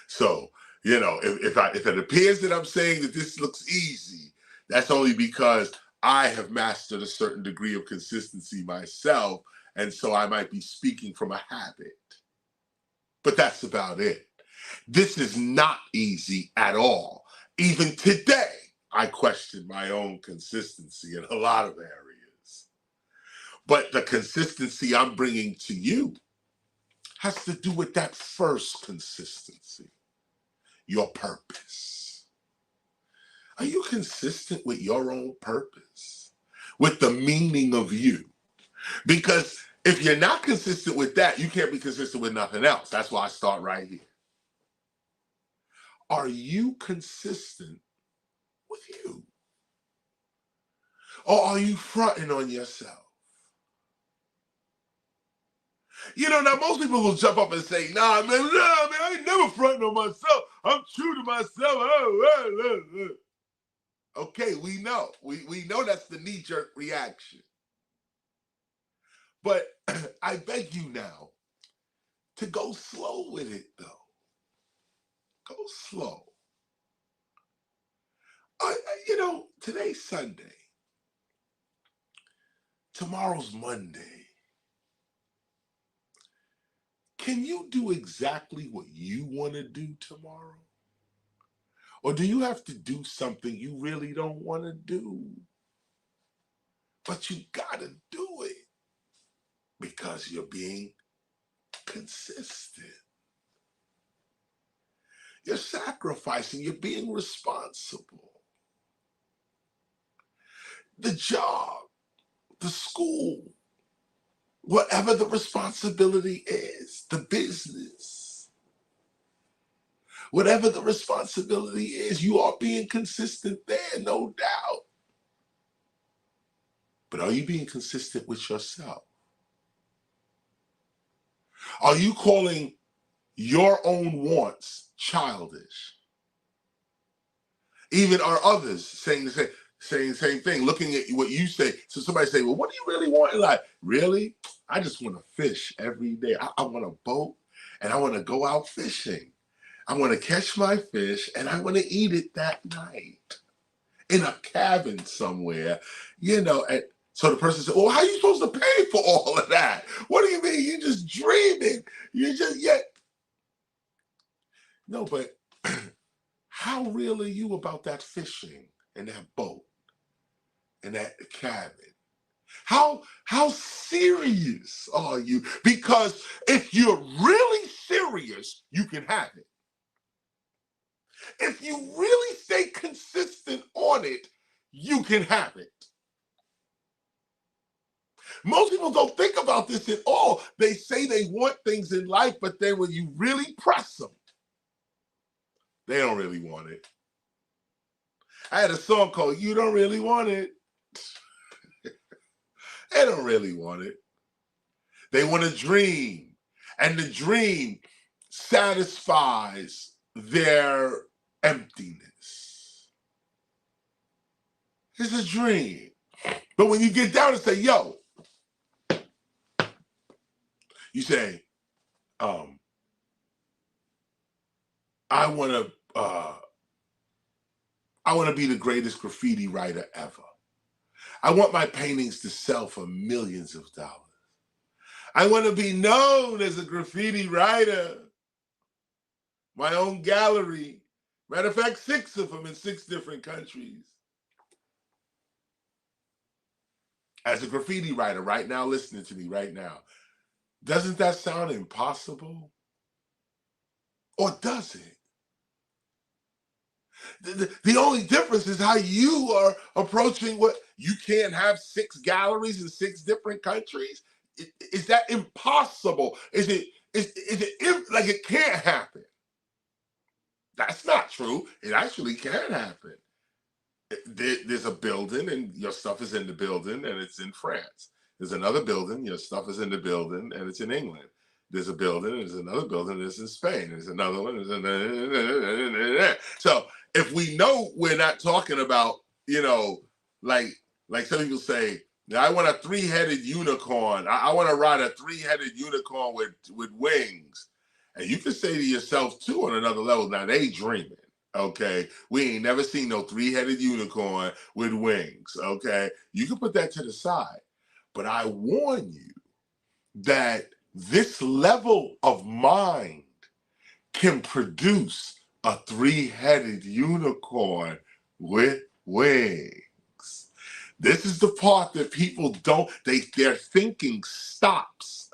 So, if it appears that I'm saying that this looks easy, that's only because I have mastered a certain degree of consistency myself, and so I might be speaking from a habit. But that's about it. This is not easy at all. Even today, I question my own consistency in a lot of areas. But the consistency I'm bringing to you has to do with that first consistency, your purpose. Are you consistent with your own purpose, with the meaning of you? Because if you're not consistent with that, you can't be consistent with nothing else. That's why I start right here. Are you consistent with you? Or are you fronting on yourself? Now most people will jump up and say, nah, man, I ain't never fronting on myself. I'm true to myself. Okay, we know. We know that's the knee-jerk reaction. But I beg you now to go slow with it, though. Go slow. Today's Sunday. Tomorrow's Monday. Can you do exactly what you want to do tomorrow? Or do you have to do something you really don't want to do? But you got to do it because you're being consistent. You're sacrificing, you're being responsible. The job, the school, whatever the responsibility is, the business, whatever the responsibility is, you are being consistent there, no doubt. But are you being consistent with yourself? Are you calling your own wants childish? Even are others saying the same thing, looking at what you say. So somebody say, well, what do you really want in life? Really? I just want to fish every day. I want a boat and I want to go out fishing. I want to catch my fish and I want to eat it that night in a cabin somewhere, And so the person said, well, how are you supposed to pay for all of that? What do you mean? You're just dreaming. No, but how real are you about that fishing and that boat and that cabin? How serious are you? Because if you're really serious, you can have it. If you really stay consistent on it, you can have it. Most people don't think about this at all. They say they want things in life, but then when you really press them, they don't really want it. I had a song called You Don't Really Want It. They don't really want it. They want a dream, and the dream satisfies their emptiness. It's a dream. But when you get down and say, yo, you say, I want to be the greatest graffiti writer ever. I want my paintings to sell for millions of dollars. I want to be known as a graffiti writer. My own gallery. Matter of fact, 6 of them in 6 different countries. As a graffiti writer right now, listening to me right now, doesn't that sound impossible? Or does it? The only difference is how you are approaching what you can't have 6 galleries in 6 different countries. Is that impossible? Is it like it can't happen? That's not true. It actually can happen. There's a building and your stuff is in the building and it's in France. There's another building, your stuff is in the building and it's in England. There's a building, there's another building, it's in Spain. There's another one. So if we know we're not talking about, like some people say, I want a 3-headed unicorn. I want to ride a 3-headed unicorn with wings. And you can say to yourself too on another level, now they dreaming. Okay, we ain't never seen no 3-headed unicorn with wings. Okay, you can put that to the side. But I warn you that this level of mind can produce a 3-headed unicorn with wings. This is the part that people don't, their thinking stops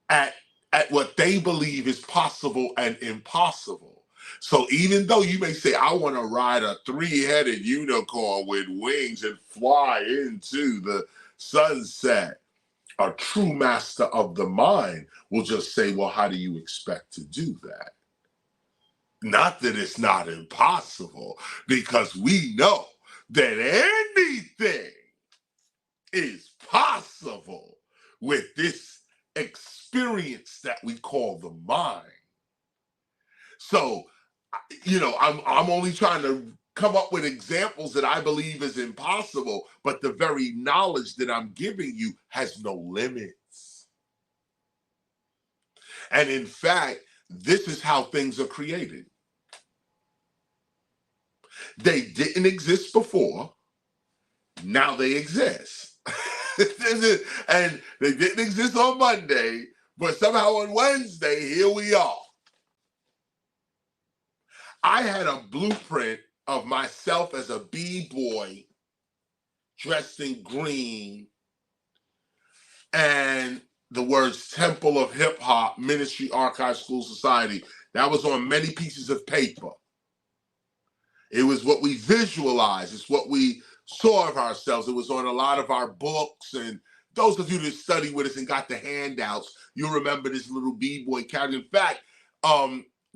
at what they believe is possible and impossible. So even though you may say, I want to ride a 3-headed unicorn with wings and fly into the sunset, a true master of the mind will just say, well, how do you expect to do that? Not that it's not impossible, because we know that anything is possible with this experience that we call the mind. So, I'm only trying to come up with examples that I believe is impossible, but the very knowledge that I'm giving you has no limits. And in fact, this is how things are created. They didn't exist before, now they exist. And they didn't exist on Monday, but somehow on Wednesday, here we are. I had a blueprint of myself as a b-boy dressed in green and the words Temple of Hip Hop, Ministry, Archive, School, Society. That was on many pieces of paper. It was what we visualized. It's what we saw of ourselves. It was on a lot of our books. And those of you that study with us and got the handouts, you remember this little b-boy character. In fact,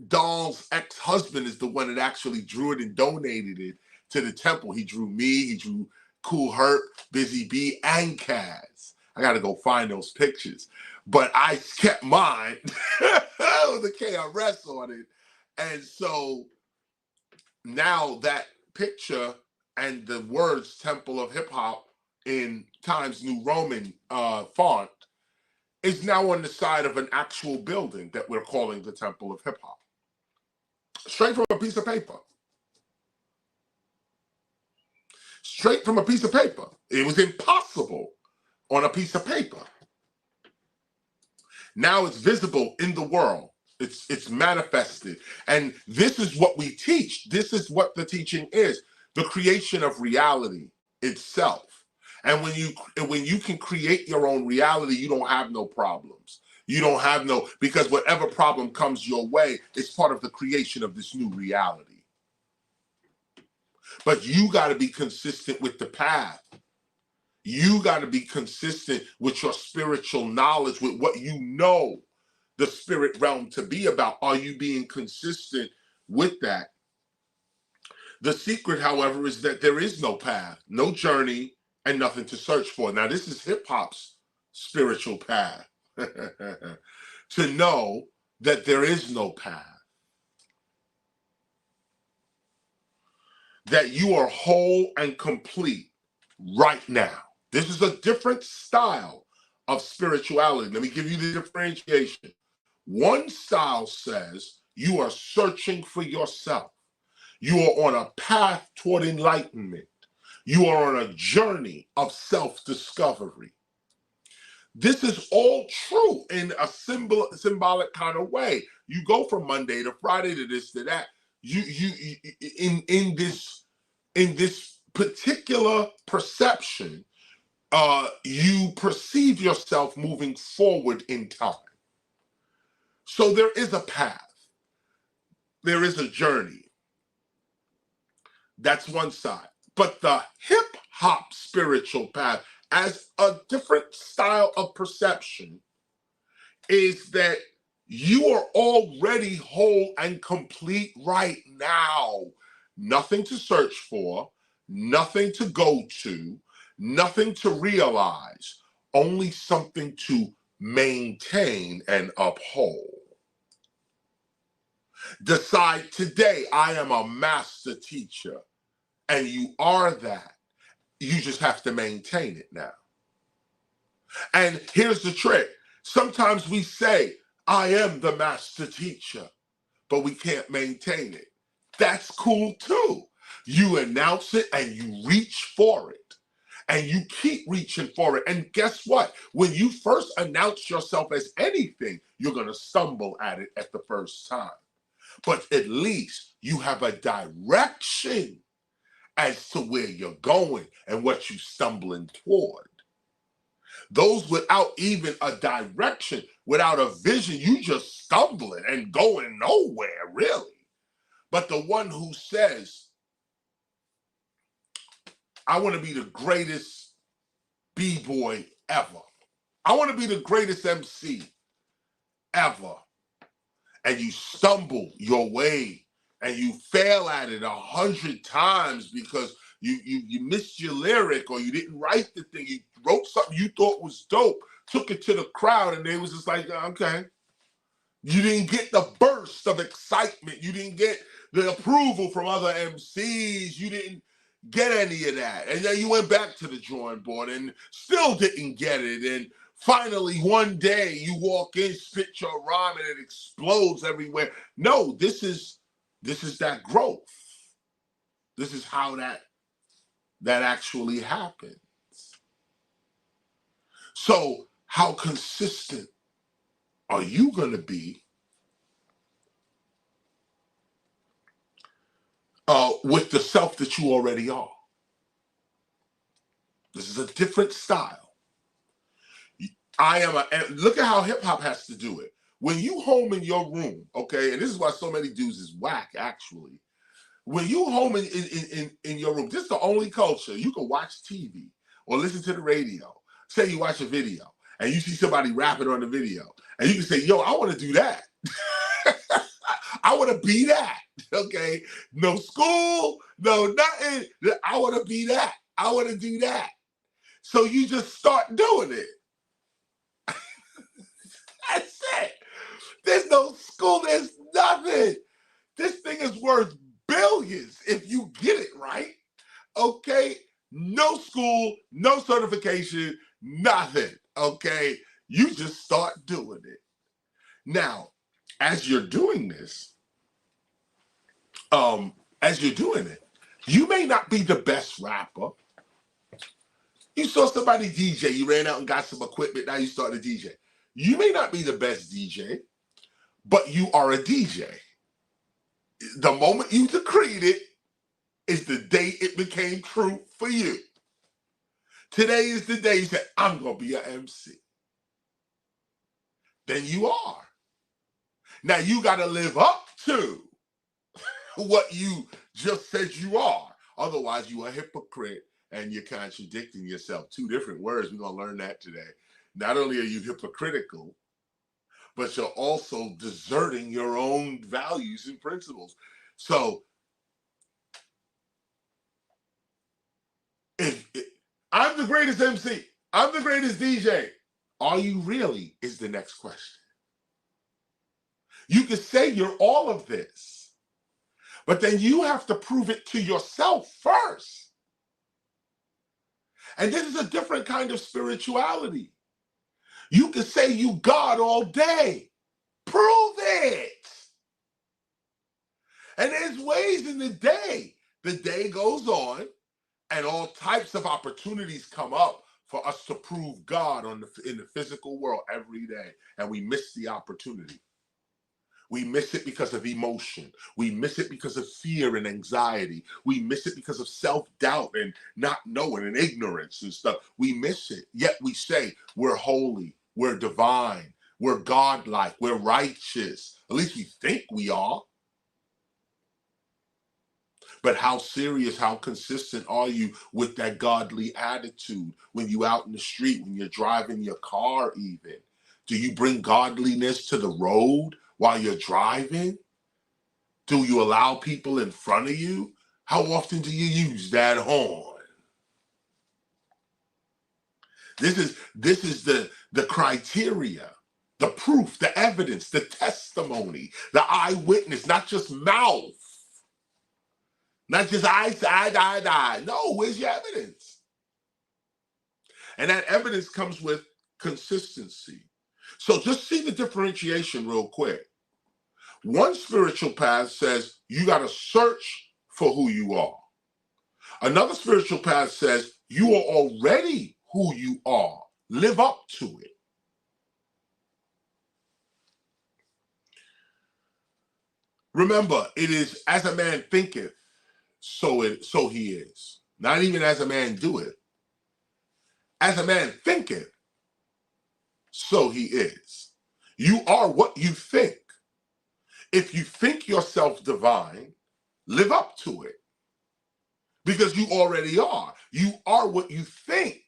Dahl's ex-husband is the one that actually drew it and donated it to the temple. He drew me, he drew Cool Herc, Busy Bee, and Kaz. I got to go find those pictures. But I kept mine with a KRS on it. And so now that picture and the words Temple of Hip Hop in Times New Roman font is now on the side of an actual building that we're calling the Temple of Hip Hop. Straight from a piece of paper. Straight from a piece of paper. It was impossible on a piece of paper. Now it's visible in the world. It's manifested. And this is what we teach. This is what the teaching is. The creation of reality itself. And when you can create your own reality, you don't have no problems. You don't have no, because whatever problem comes your way is part of the creation of this new reality. But you got to be consistent with the path. You got to be consistent with your spiritual knowledge, with what you know the spirit realm to be about. Are you being consistent with that? The secret, however, is that there is no path, no journey, and nothing to search for. Now, this is hip hop's spiritual path. To know that there is no path, that you are whole and complete right now. This is a different style of spirituality. Let me give you the differentiation. One style says you are searching for yourself. You are on a path toward enlightenment. You are on a journey of self-discovery. This is all true in a symbolic kind of way. You go from Monday to Friday to this to that. You in this particular perception, you perceive yourself moving forward in time. So there is a path. There is a journey. That's one side. But the hip hop spiritual path, as a different style of perception, is that you are already whole and complete right now. Nothing to search for, nothing to go to, nothing to realize, only something to maintain and uphold. Decide today, I am a master teacher, and you are that. You just have to maintain it now. And here's the trick. Sometimes we say, I am the master teacher, but we can't maintain it. That's cool too. You announce it and you reach for it. And you keep reaching for it. And guess what? When you first announce yourself as anything, you're going to stumble at it at the first time. But at least you have a direction as to where you're going and what you're stumbling toward. Those without even a direction, without a vision, you just stumbling and going nowhere, really. But the one who says, I want to be the greatest B-boy ever. I want to be the greatest MC ever. And you stumble your way and you fail at it 100 times because you missed your lyric, or you didn't write the thing. You wrote something you thought was dope, took it to the crowd, and they was just like, okay. You didn't get the burst of excitement. You didn't get the approval from other MCs. You didn't get any of that. And then you went back to the drawing board and still didn't get it. And finally, one day you walk in, spit your rhyme, and it explodes everywhere. No, this is that growth. This is how that actually happens. So how consistent are you going to be with the self that you already are? This is a different style. Look at how hip hop has to do it. When you home in your room, okay, and this is why so many dudes is whack, actually. When you home in your room, this is the only culture you can watch TV or listen to the radio. Say you watch a video and you see somebody rapping on the video, and you can say, yo, I want to do that. I want to be that, okay? No school, no nothing. I want to be that. I want to do that. So you just start doing it. That's it. There's no school, there's nothing. This thing is worth billions if you get it right, okay? No school, no certification, nothing, okay? You just start doing it. Now, as you're doing this, you may not be the best rapper. You saw somebody DJ, you ran out and got some equipment, now you start a DJ. You may not be the best DJ, but you are a DJ. The moment you decreed it is the day it became true for you. Today is the day you say, I'm going to be an MC. Then you are. Now you got to live up to what you just said you are. Otherwise, you are a hypocrite and you're contradicting yourself. Two different words. We're going to learn that today. Not only are you hypocritical, but you're also deserting your own values and principles. So if I'm the greatest MC, I'm the greatest DJ, are you really is the next question. You can say you're all of this, but then you have to prove it to yourself first. And this is a different kind of spirituality. You can say you God all day. Prove it. And there's ways in the day. The day goes on and all types of opportunities come up for us to prove God in the physical world every day. And we miss the opportunity. We miss it because of emotion. We miss it because of fear and anxiety. We miss it because of self-doubt and not knowing and ignorance and stuff. We miss it. Yet we say we're holy, we're divine, we're godlike, we're righteous. At least we think we are. But how serious, how consistent are you with that godly attitude when you're out in the street, when you're driving your car even? Do you bring godliness to the road while you're driving? Do you allow people in front of you? How often do you use that horn? This is the criteria, the proof, the evidence, the testimony, the eyewitness, not just mouth. Not just I. No, where's your evidence? And that evidence comes with consistency. So just see the differentiation real quick. One spiritual path says you got to search for who you are. Another spiritual path says you are already who you are. Live up to it. Remember, it is as a man thinketh, so he is. Not even as a man doeth. As a man thinketh, so he is. You are what you think. If you think yourself divine, live up to it. Because you already are. You are what you think.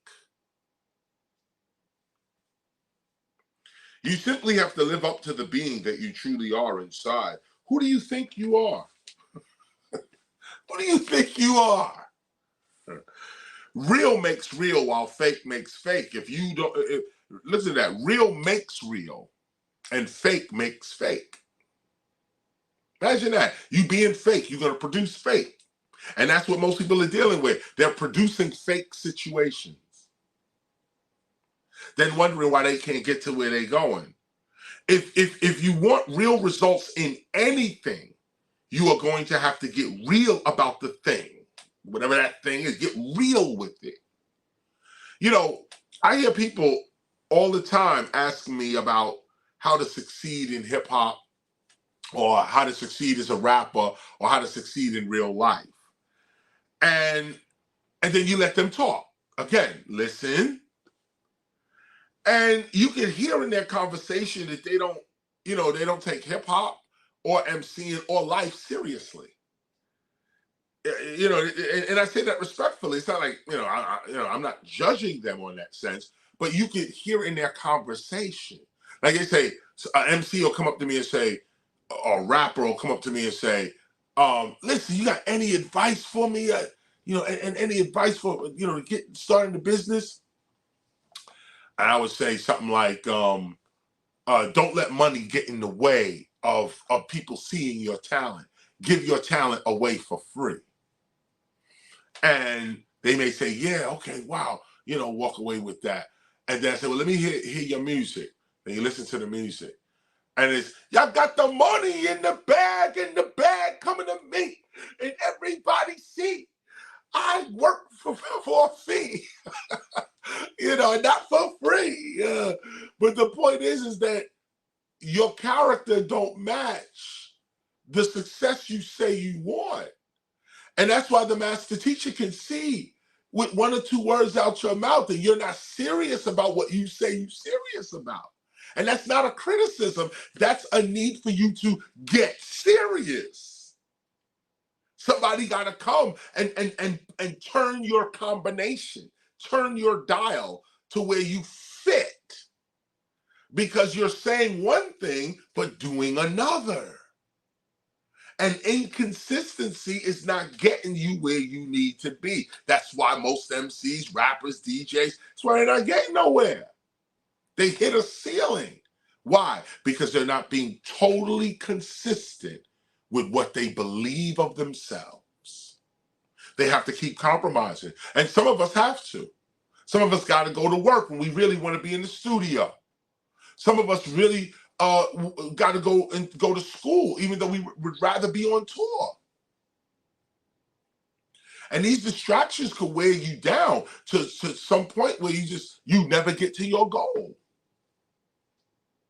You simply have to live up to the being that you truly are inside. Who do you think you are? Who do you think you are? Real makes real while fake makes fake. Listen to that. Real makes real and fake makes fake. Imagine that. You being fake, you're going to produce fake. And that's what most people are dealing with. They're producing fake situations. Then wondering why they can't get to where they're going. If you want real results in anything, you are going to have to get real about the thing. Whatever that thing is, get real with it. You know, I hear people all the time asking me about how to succeed in hip hop, or how to succeed as a rapper, or how to succeed in real life. And then you let them talk. Again, listen. And you can hear in their conversation that they don't take hip hop or MCing or life seriously. And I say that respectfully. It's not like, I'm not judging them on that sense, but you can hear in their conversation. Like they say, an MC will come up to me and say, or a rapper will come up to me and say, listen, you got any advice for me? And any advice for, to get started in the business? And I would say something like, don't let money get in the way of people seeing your talent. Give your talent away for free. And they may say, yeah, okay, wow, walk away with that. And then I say, well, let me hear your music. And you listen to the music. And it's, y'all got the money in the bag coming to me. And everybody see, I work for a fee. Not for free. But the point is that your character don't match the success you say you want. And that's why the master teacher can see with one or two words out your mouth, and you're not serious about what you say you're serious about. And that's not a criticism. That's a need for you to get serious. Somebody got to come and turn your combination, turn your dial to where you fit, because you're saying one thing but doing another. And inconsistency is not getting you where you need to be. That's why most MCs, rappers, DJs, that's why they're not getting nowhere. They hit a ceiling. Why? Because they're not being totally consistent with what they believe of themselves. They have to keep compromising. And some of us have to. Some of us got to go to work when we really want to be in the studio. Some of us really got to go to school, even though we would rather be on tour. And these distractions could wear you down to some point where you never get to your goal.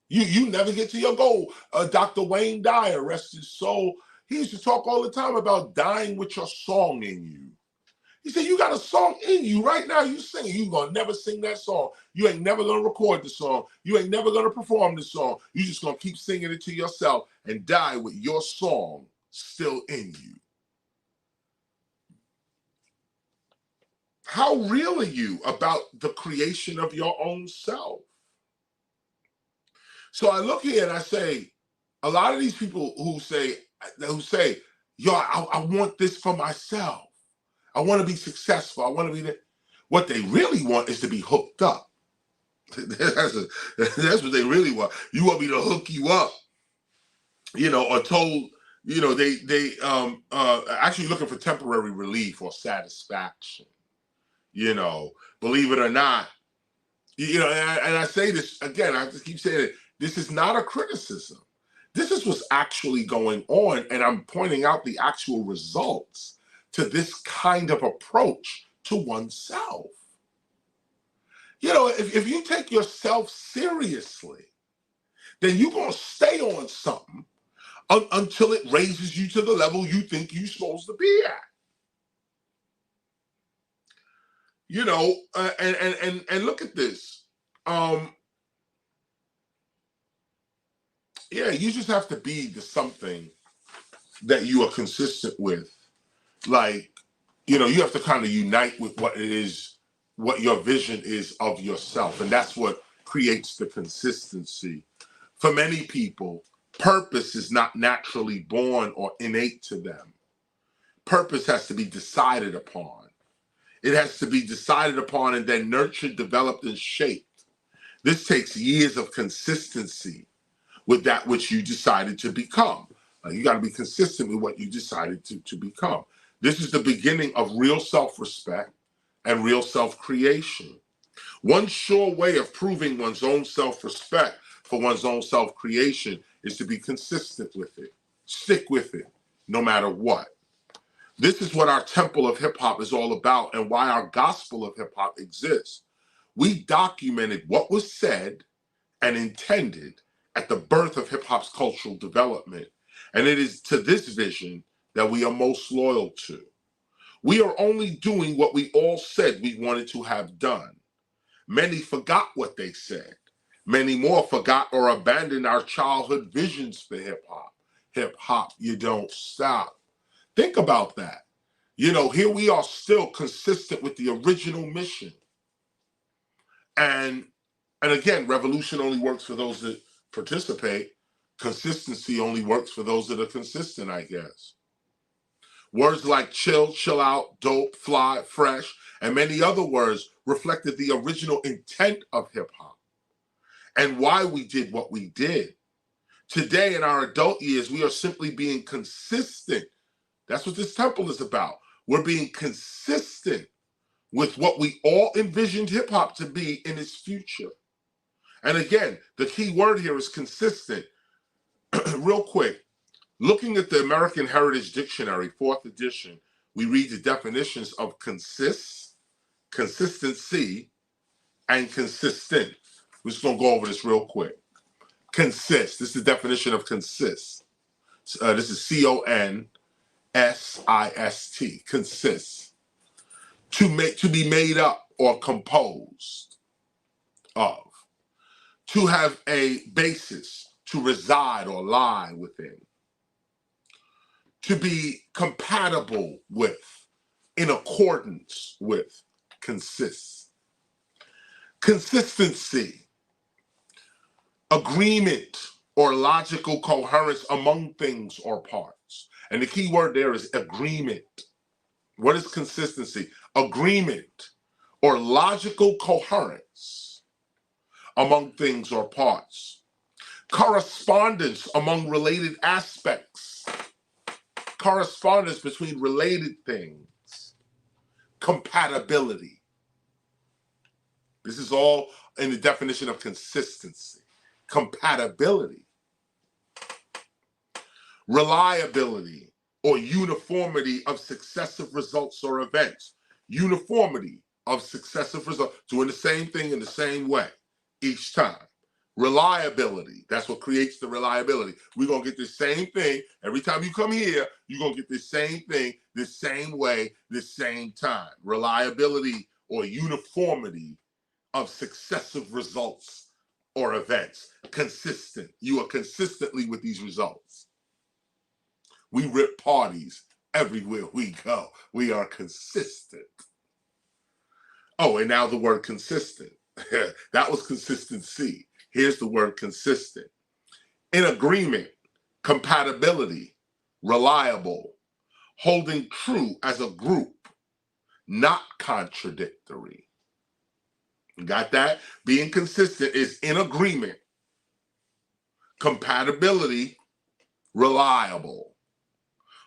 You never get to your goal. Dr. Wayne Dyer, rest his soul, he used to talk all the time about dying with your song in you. He said, you got a song in you right now. You sing it. You're going to never sing that song. You ain't never going to record the song. You ain't never going to perform the song. You just going to keep singing it to yourself and die with your song still in you. How real are you about the creation of your own self? So I look here and I say, a lot of these people who say, yo, I want this for myself. I want to be successful. I want to be there. What they really want is to be hooked up. That's what they really want. You want me to hook you up, or told, they actually looking for temporary relief or satisfaction. Believe it or not, and I say this again, I just keep saying it, this is not a criticism. This is what's actually going on, and I'm pointing out the actual results to this kind of approach to oneself. If you take yourself seriously, then you're going to stay on something until it raises you to the level you think you're supposed to be at. And look at this. You just have to be the something that you are consistent with. Like, you have to kind of unite with what it is, what your vision is of yourself. And that's what creates the consistency. For many people, purpose is not naturally born or innate to them. Purpose has to be decided upon. It has to be decided upon and then nurtured, developed, and shaped. This takes years of consistency with that which you decided to become. You got to be consistent with what you decided to become. This is the beginning of real self-respect and real self-creation. One sure way of proving one's own self-respect for one's own self-creation is to be consistent with it. Stick with it, no matter what. This is what our temple of hip-hop is all about and why our gospel of hip-hop exists. We documented what was said and intended at the birth of hip-hop's cultural development. And it is to this vision that we are most loyal to. We are only doing what we all said we wanted to have done. Many forgot what they said. Many more forgot or abandoned our childhood visions for hip-hop. Hip-hop, you don't stop. Think about that. Here we are still consistent with the original mission. And again, revolution only works for those that participate. Consistency only works for those that are consistent, I guess. Words like chill, chill out, dope, fly, fresh, and many other words reflected the original intent of hip-hop and why we did what we did. Today, in our adult years, we are simply being consistent. That's what this temple is about. We're being consistent with what we all envisioned hip-hop to be in its future. And again, the key word here is consistent. Real quick, looking at the American Heritage Dictionary, 4th edition, we read the definitions of consistency, and consistent. We're just going to go over this real quick. Consist. This is the definition of consist. This is C-O-N-S-I-S-T. Consist. to be made up or composed of, to have a basis to reside or lie within, to be compatible with, in accordance with, consists. Consistency, agreement or logical coherence among things or parts. And the key word there is agreement. What is consistency? Agreement or logical coherence among things or parts. Correspondence among related aspects. Correspondence between related things. Compatibility. This is all in the definition of consistency. Compatibility. Reliability or uniformity of successive results or events. Uniformity of successive results, doing the same thing in the same way each time. Reliability, that's what creates the reliability. We're going to get the same thing. Every time you come here, you're going to get the same thing, the same way, the same time. Reliability or uniformity of successive results or events. Consistent. You are consistently with these results. We rip parties everywhere we go. We are consistent. Oh, and now the word consistent. That was consistency. Here's the word consistent. In agreement, compatibility, reliable, holding true as a group, not contradictory. You got that? Being consistent is in agreement, compatibility, reliable,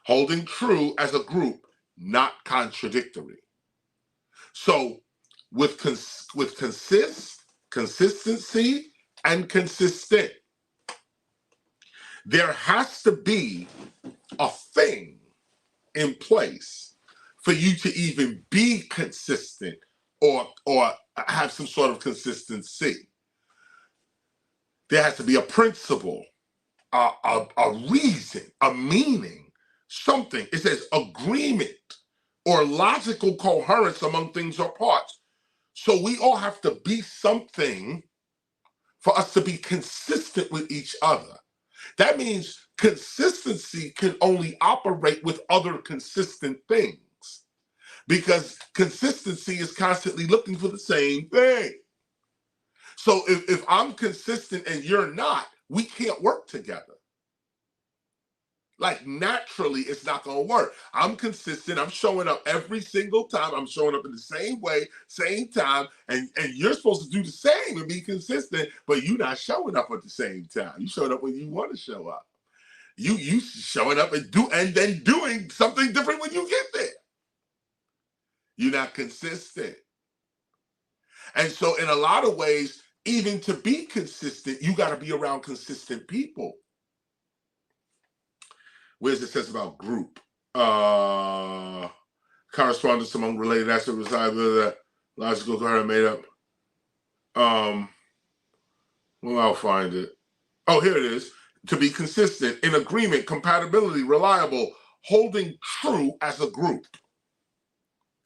holding true as a group, not contradictory. So with consistency, and consistent, there has to be a thing in place for you to even be consistent or have some sort of consistency. There has to be a principle, a reason, a meaning, something. It says agreement or logical coherence among things or parts. So we all have to be something for us to be consistent with each other. That means consistency can only operate with other consistent things, because consistency is constantly looking for the same thing. So if I'm consistent and you're not, we can't work together. Like naturally, it's not going to work. I'm consistent. I'm showing up every single time. I'm showing up in the same way, same time. And you're supposed to do the same and be consistent, but you're not showing up at the same time. You showing up when you want to show up. You showing up and then doing something different when you get there. You're not consistent. And so in a lot of ways, even to be consistent, you got to be around consistent people. Where's it says about group? Correspondence among related aspects, either logical coherent made up. Well, I'll find it. Oh, here it is. To be consistent, in agreement, compatibility, reliable, holding true as a group.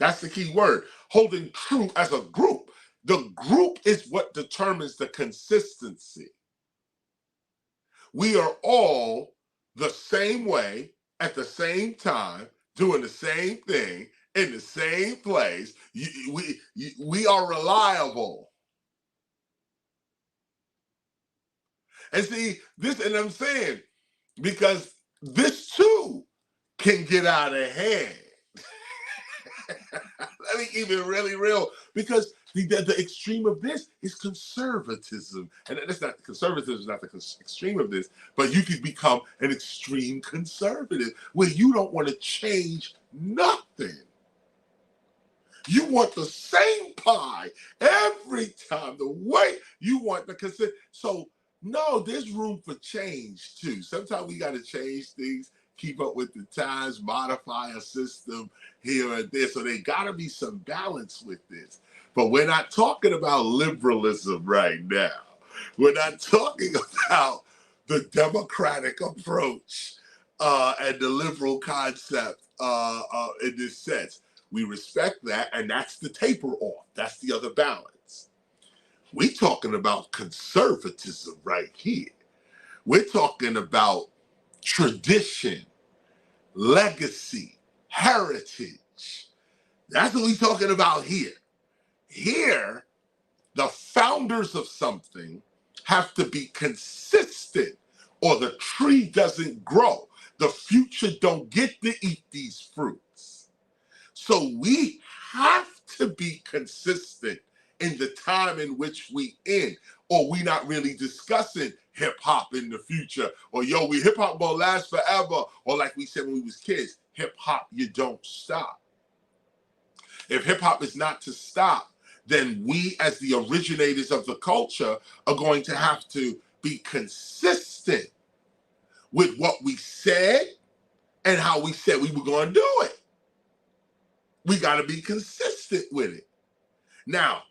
That's the key word. Holding true as a group. The group is what determines the consistency. We are all the same way, at the same time, doing the same thing, in the same place. We are reliable. And see, and I'm saying, because this too can get out of hand. Let me keep it really real, because the extreme of this is conservatism. And that's not, conservatism is not the extreme of this, but you could become an extreme conservative where you don't want to change nothing. You want the same pie every time, the way you want the consent. So no, there's room for change too. Sometimes we got to change things, keep up with the times, modify a system here and there. So there got to be some balance with this. But we're not talking about liberalism right now. We're not talking about the democratic approach and the liberal concept in this sense. We respect that, and that's the taper off. That's the other balance. We're talking about conservatism right here. We're talking about tradition, legacy, heritage. That's what we're talking about here. Here, the founders of something have to be consistent or the tree doesn't grow. The future don't get to eat these fruits. So we have to be consistent in the time in which we in, or we not really discussing hip hop in the future, or yo, we hip hop gonna last forever, or like we said when we was kids, hip hop, you don't stop. If hip hop is not to stop, then we as the originators of the culture are going to have to be consistent with what we said and how we said we were going to do it. We got to be consistent with it. Now,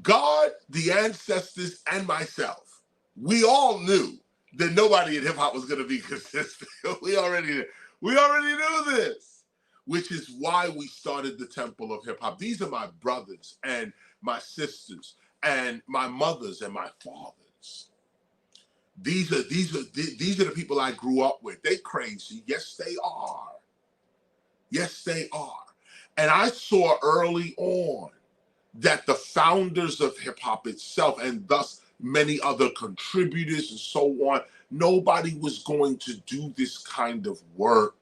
God, the ancestors, and myself, we all knew that nobody in hip hop was going to be consistent. We already knew this, which is why we started the Temple of Hip Hop. These are my brothers and my sisters and my mothers and my fathers. These are the people I grew up with. They crazy. Yes, they are. Yes, they are. And I saw early on that the founders of hip hop itself, and thus many other contributors and so on, nobody was going to do this kind of work.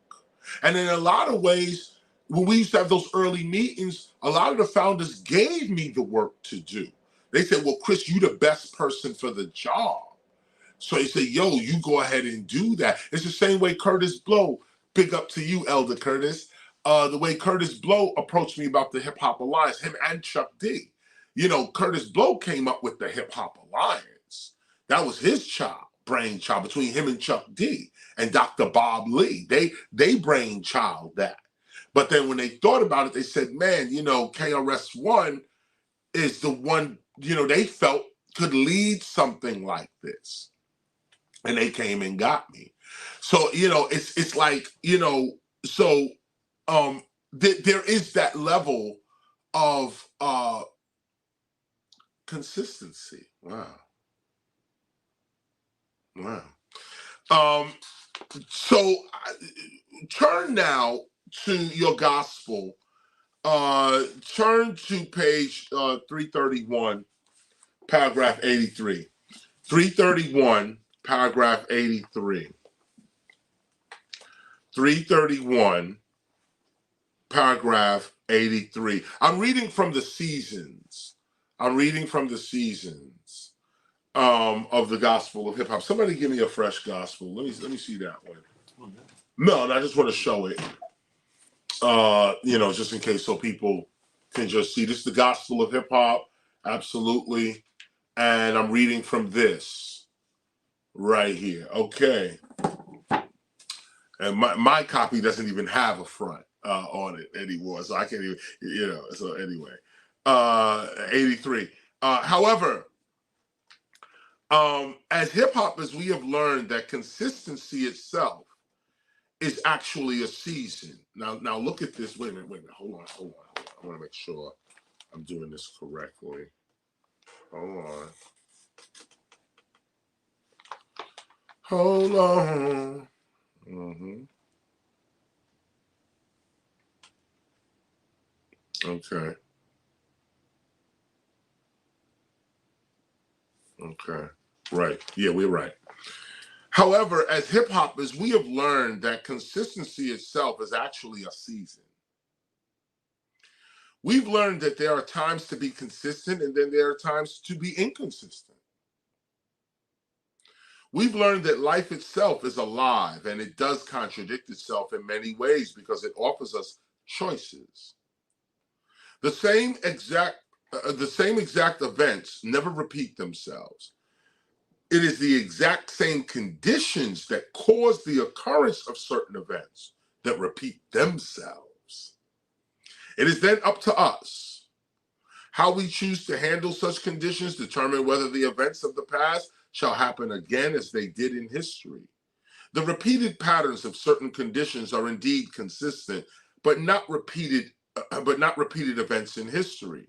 And in a lot of ways, when we used to have those early meetings, a lot of the founders gave me the work to do. They said, well, Chris, you the best person for the job. So they say, yo, you go ahead and do that. It's the same way Curtis Blow, big up to you, Elder Curtis, the way Curtis Blow approached me about the Hip Hop Alliance, him and Chuck D. You know, Curtis Blow came up with the Hip Hop Alliance. That was his brainchild between him and Chuck D and Dr. Bob Lee. They brainchild that. But then when they thought about it, they said, man, you know, KRS-ONE is the one, you know, they felt could lead something like this. And they came and got me. So, you know, it's like, you know, so there is that level of consistency. Wow. So turn now to your gospel. Turn to page 331, paragraph 83. 331, paragraph 83. 331, paragraph 83. I'm reading from the Seasons. Of the Gospel of Hip Hop. Somebody give me a fresh gospel. Let me see that one. No, I just want to show it. You know, just in case so people can just see. This is the Gospel of Hip Hop, absolutely. And I'm reading from this right here. Okay. And my copy doesn't even have a front on it anymore, so I can't even, you know. So anyway, 83. However, as hip hoppers, we have learned that consistency itself is actually a season. Now look at this. Wait a minute. Hold on. I want to make sure I'm doing this correctly. Hold on. Okay. Right. Yeah, we're right. However, as hip hoppers, we have learned that consistency itself is actually a season. We've learned that there are times to be consistent and then there are times to be inconsistent. We've learned that life itself is alive and it does contradict itself in many ways because it offers us choices. The same exact events never repeat themselves. It is the exact same conditions that cause the occurrence of certain events that repeat themselves. It is then up to us. How we choose to handle such conditions determine whether the events of the past shall happen again as they did in history. The repeated patterns of certain conditions are indeed consistent, but not repeated but not repeated events in history.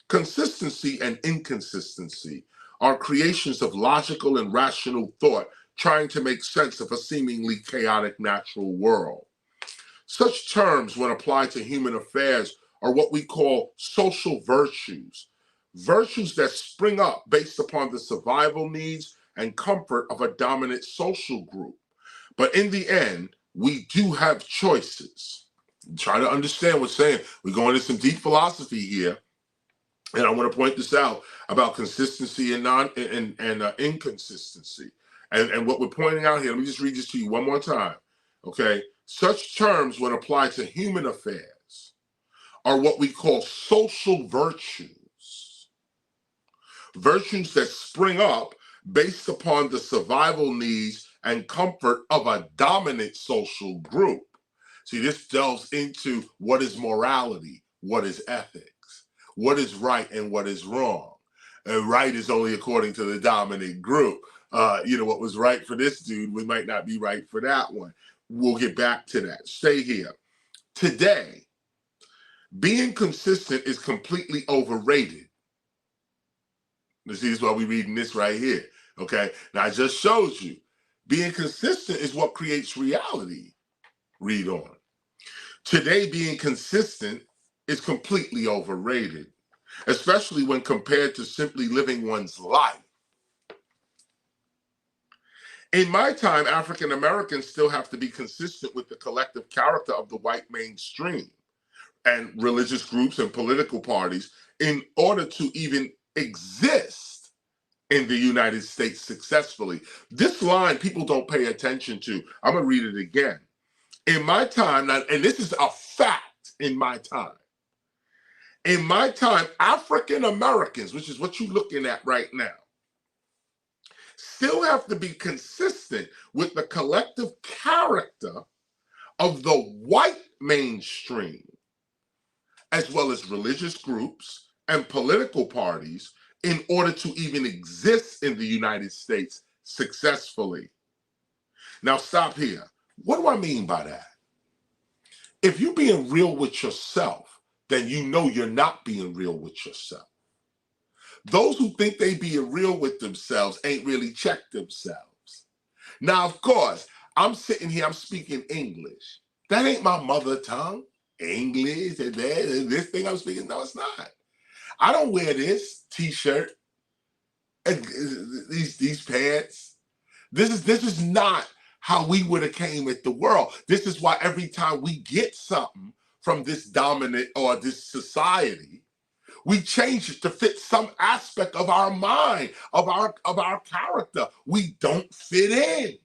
Consistency and inconsistency are creations of logical and rational thought trying to make sense of a seemingly chaotic natural world. Such terms, when applied to human affairs, are what we call social virtues, virtues that spring up based upon the survival needs and comfort of a dominant social group. But in the end, we do have choices. Try to understand what's saying. We're going into some deep philosophy here, and I want to point this out about consistency and inconsistency. And what we're pointing out here, let me just read this to you one more time. Okay, such terms, when applied to human affairs, are what we call social virtues, virtues that spring up based upon the survival needs and comfort of a dominant social group. See, this delves into what is morality, what is ethics, what is right and what is wrong. And right is only according to the dominant group. What was right for this dude might not be right for that one. We'll get back to that. Stay here. Today, being consistent is completely overrated. This is why we're reading this right here. Okay. Now, I just showed you. Being consistent is what creates reality. Read on. Today, being consistent is completely overrated, especially when compared to simply living one's life. In my time, African Americans still have to be consistent with the collective character of the white mainstream and religious groups and political parties in order to even exist in the United States successfully. This line people don't pay attention to. I'm going to read it again. In my time, and this is a fact in my time, African Americans, which is what you're looking at right now, still have to be consistent with the collective character of the white mainstream, as well as religious groups and political parties, in order to even exist in the United States successfully. Now, stop here. What do I mean by that? If you're being real with yourself, then you know you're not being real with yourself. Those who think they being real with themselves ain't really checked themselves. Now, of course, I'm sitting here, I'm speaking English. That ain't my mother tongue. English and this thing I'm speaking. No, it's not. I don't wear this t-shirt and these pants. This is not how we would have came at the world. This is why every time we get something from this dominant or this society, we change it to fit some aspect of our mind, of our character. We don't fit in.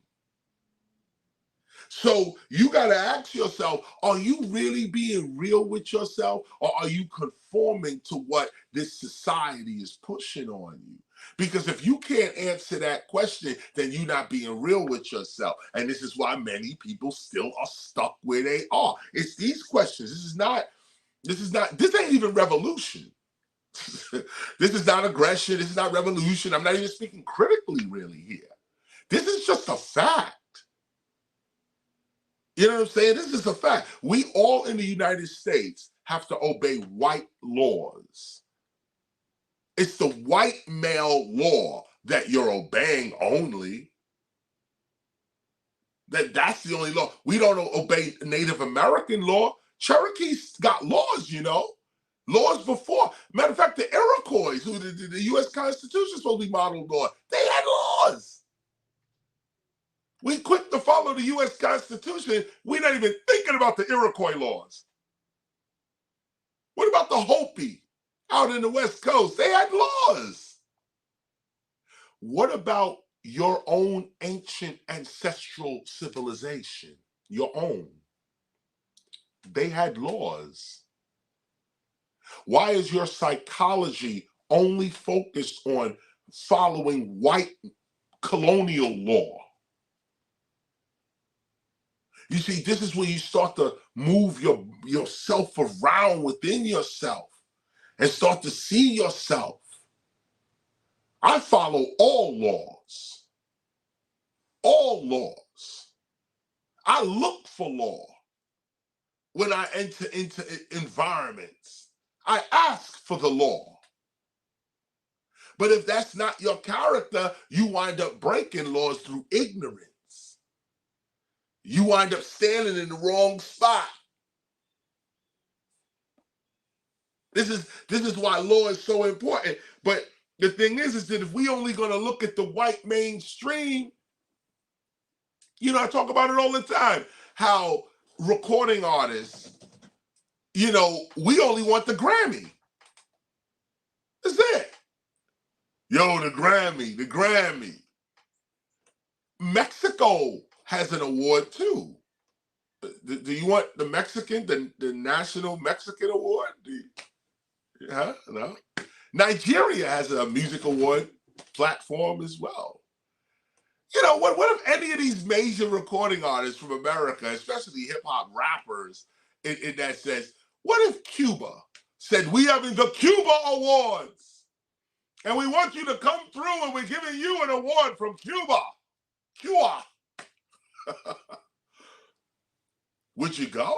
So you got to ask yourself, are you really being real with yourself, or are you conforming to what this society is pushing on you? Because if you can't answer that question, then you're not being real with yourself. And this is why many people still are stuck where they are. It's these questions. This ain't even revolution. This is not aggression. This is not revolution. I'm not even speaking critically really here. This is just a fact. You know what I'm saying? This is a fact. We all in the United States have to obey white laws. It's the white male law that you're obeying only. That's the only law. We don't obey Native American law. Cherokees got laws, laws before. Matter of fact, the Iroquois, who the U.S. Constitution is supposed to be modeled on, they had laws. We quick to follow the U.S. Constitution. We're not even thinking about the Iroquois laws. What about the Hopi out in the West Coast? They had laws. What about your own ancient ancestral civilization? Your own. They had laws. Why is your psychology only focused on following white colonial law? You see, this is where you start to move yourself around within yourself and start to see yourself. I follow all laws. All laws. I look for law. when I enter into environments. I ask for the law. But if that's not your character, you wind up breaking laws through ignorance. You wind up standing in the wrong spot. This is why law is so important. But the thing is that if we only going to look at the white mainstream, you know, I talk about it all the time, how recording artists, you know, we only want the Grammy. That's it. Yo, the Grammy, the Grammy. Mexico has an award too. Do you want the Mexican, the National Mexican Award? Huh? No. Nigeria has a music award platform as well. You know, what if any of these major recording artists from America, especially hip hop rappers in that sense, what if Cuba said, we having the Cuba Awards and we want you to come through and we're giving you an award from Cuba. Cuba. Would you go?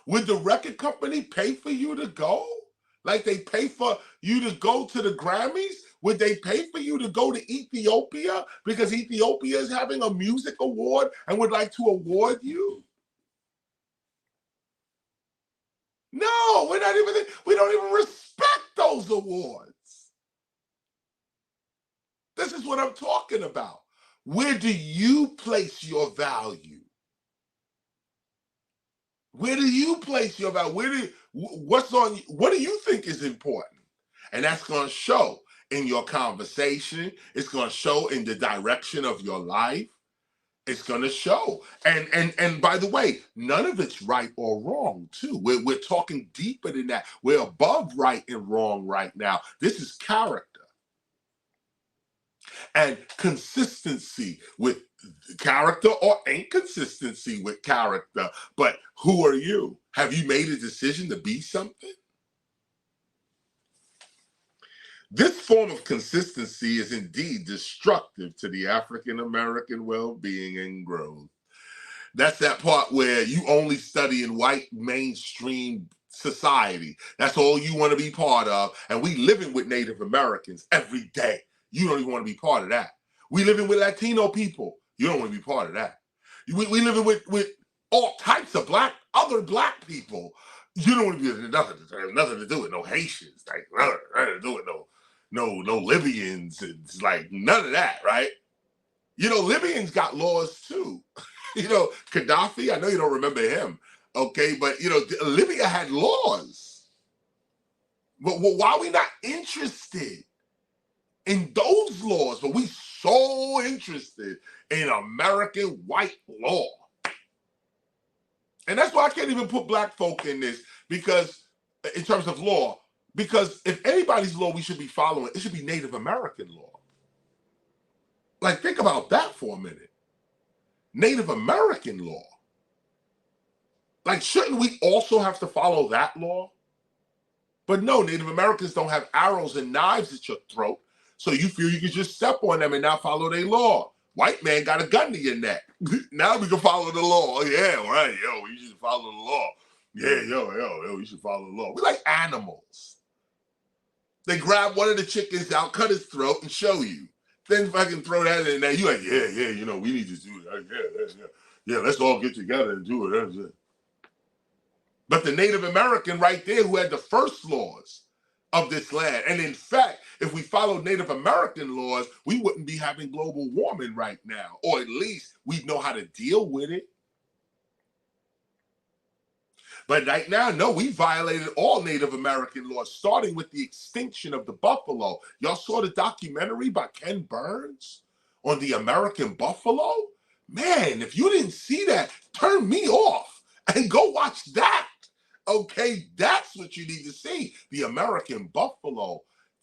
Would the record company pay for you to go? Like they pay for you to go to the Grammys? Would they pay for you to go to Ethiopia because Ethiopia is having a music award and would like to award you? No, we don't even respect those awards. This is what I'm talking about. Where do you place your value? Where do you place your value? What do you think is important? And that's going to show in your conversation. It's going to show in the direction of your life. It's going to show. And by the way, none of it's right or wrong, too. We're talking deeper than that. We're above right and wrong right now. This is character and consistency with character or inconsistency with character. But who are you? Have you made a decision to be something? This form of consistency is indeed destructive to the African American well-being and growth. That's that part where you only study in white mainstream society. That's all you want to be part of. And we living with Native Americans every day. You don't even want to be part of that. We living with Latino people. You don't want to be part of that. We living with all types of other black people. You don't want to be nothing to do with no Haitians, like nothing to do with no Libyans. It's like none of that, right? You know, Libyans got laws too. You know, Gaddafi, I know you don't remember him, okay? But, you know, Libya had laws. But why are we not interested in those laws? But we so interested in American white law. And that's why I can't even put black folk in this, because in terms of law, because if anybody's law we should be following, it should be Native American law. Like, think about that for a minute. Native American law. Like, shouldn't we also have to follow that law? But no, Native Americans don't have arrows and knives at your throat, so you feel you can just step on them and not follow their law. White man got a gun to your neck. Now we can follow the law. Oh, yeah, right, yo, we should follow the law. Yeah, yo, we should follow the law. We're like animals. They grab one of the chickens out, cut his throat, and show you. Then fucking throw that in there. You're like, yeah, you know, we need to do that. Yeah, let's all get together and do it. But the Native American right there who had the first laws of this land. And in fact, if we followed Native American laws, we wouldn't be having global warming right now. Or at least we'd know how to deal with it. But right now, no, we violated all Native American laws, starting with the extinction of the buffalo. Y'all saw the documentary by Ken Burns on the American buffalo? Man, if you didn't see that, turn me off and go watch that. Okay, that's what you need to see. The American buffalo.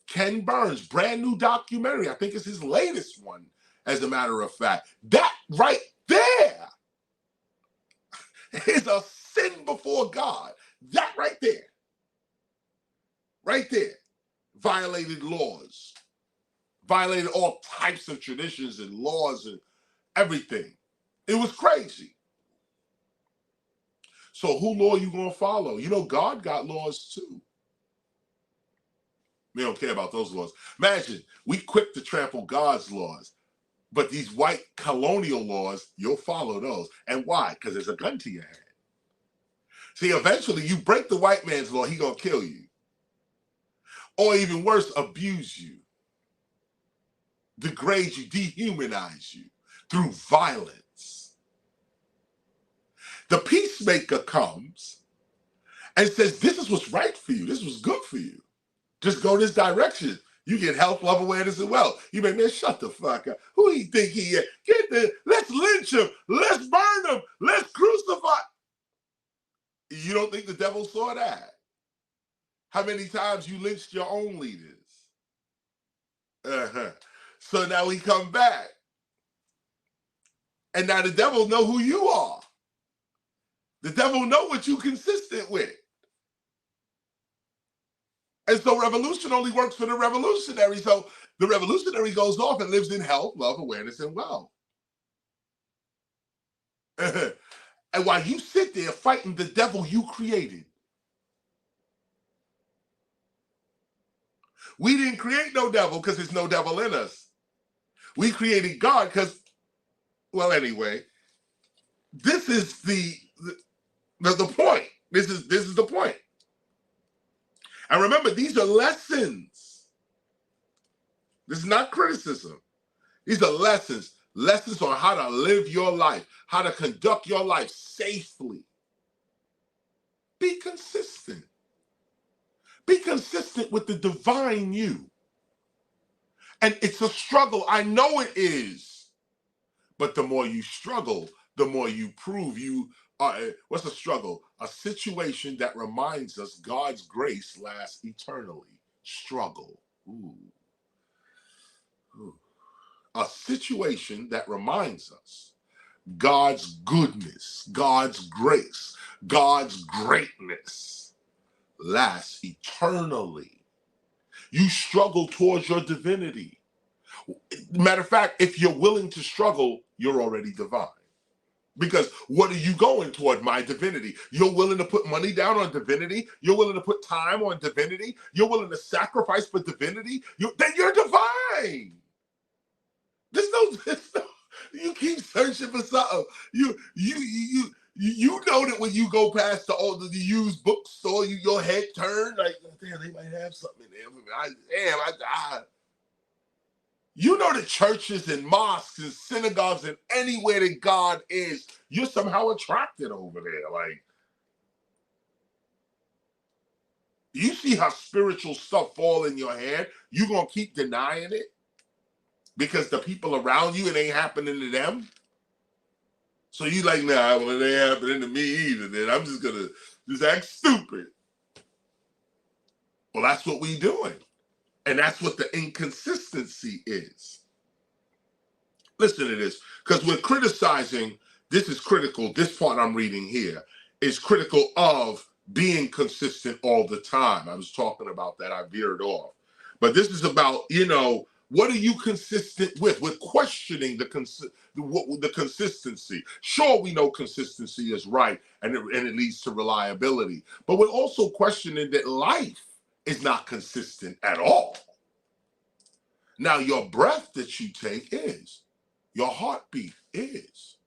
Ken Burns, brand new documentary. I think it's his latest one, as a matter of fact. That right there is a sin before God. That right there, violated laws, violated all types of traditions and laws and everything. It was crazy. So who law you gonna follow? You know, God got laws too. We don't care about those laws. Imagine, we quick to trample God's laws, but these white colonial laws, you'll follow those. And why? Because there's a gun to your head. See, eventually you break the white man's law, he gonna kill you. Or even worse, abuse you, degrade you, dehumanize you through violence. The peacemaker comes and says, this is what's right for you. This was good for you. Just go this direction. You get health, love, awareness, and wealth. You make, man, shut the fuck up. Who do you think he is? Let's lynch him. Let's burn him. Let's crucify. You don't think the devil saw that? How many times you lynched your own leaders? So now we come back. And now the devil know who you are. The devil know what you consistent with. And so revolution only works for the revolutionary. So the revolutionary goes off and lives in health, love, awareness, and wealth. And while you sit there fighting the devil you created. We didn't create no devil because there's no devil in us. We created God because, well, anyway, this is the point. This is the point. And remember, these are lessons. This is not criticism. These are lessons. Lessons on how to live your life, how to conduct your life safely. Be consistent. Be consistent with the divine you. And it's a struggle. I know it is. But the more you struggle, the more you prove you are. What's a struggle? A situation that reminds us God's grace lasts eternally. Struggle. Ooh. Ooh. A situation that reminds us God's goodness, God's grace, God's greatness lasts eternally. You struggle towards your divinity. Matter of fact, if you're willing to struggle, you're already divine. Because what are you going toward? My divinity. You're willing to put money down on divinity. You're willing to put time on divinity. You're willing to sacrifice for divinity. Then you're divine. There's no, you keep searching for something. You know that when you go past the used bookstore, your head turned like, damn, they might have something in there. You know that churches and mosques and synagogues and anywhere that God is, you're somehow attracted over there. Like, you see how spiritual stuff fall in your hand, you gonna keep denying it? Because the people around you, it ain't happening to them. So you like, nah, well, it ain't happening to me either. Then I'm just gonna act stupid. Well, that's what we doing. And that's what the inconsistency is. Listen to this, because we're criticizing, this is critical, this part I'm reading here is critical of being consistent all the time. I was talking about that, I veered off. But this is about, what are you consistent with? We're questioning the consistency. Sure, we know consistency is right and it leads to reliability, but we're also questioning that life is not consistent at all. Now, your breath that you take is. Your heartbeat is.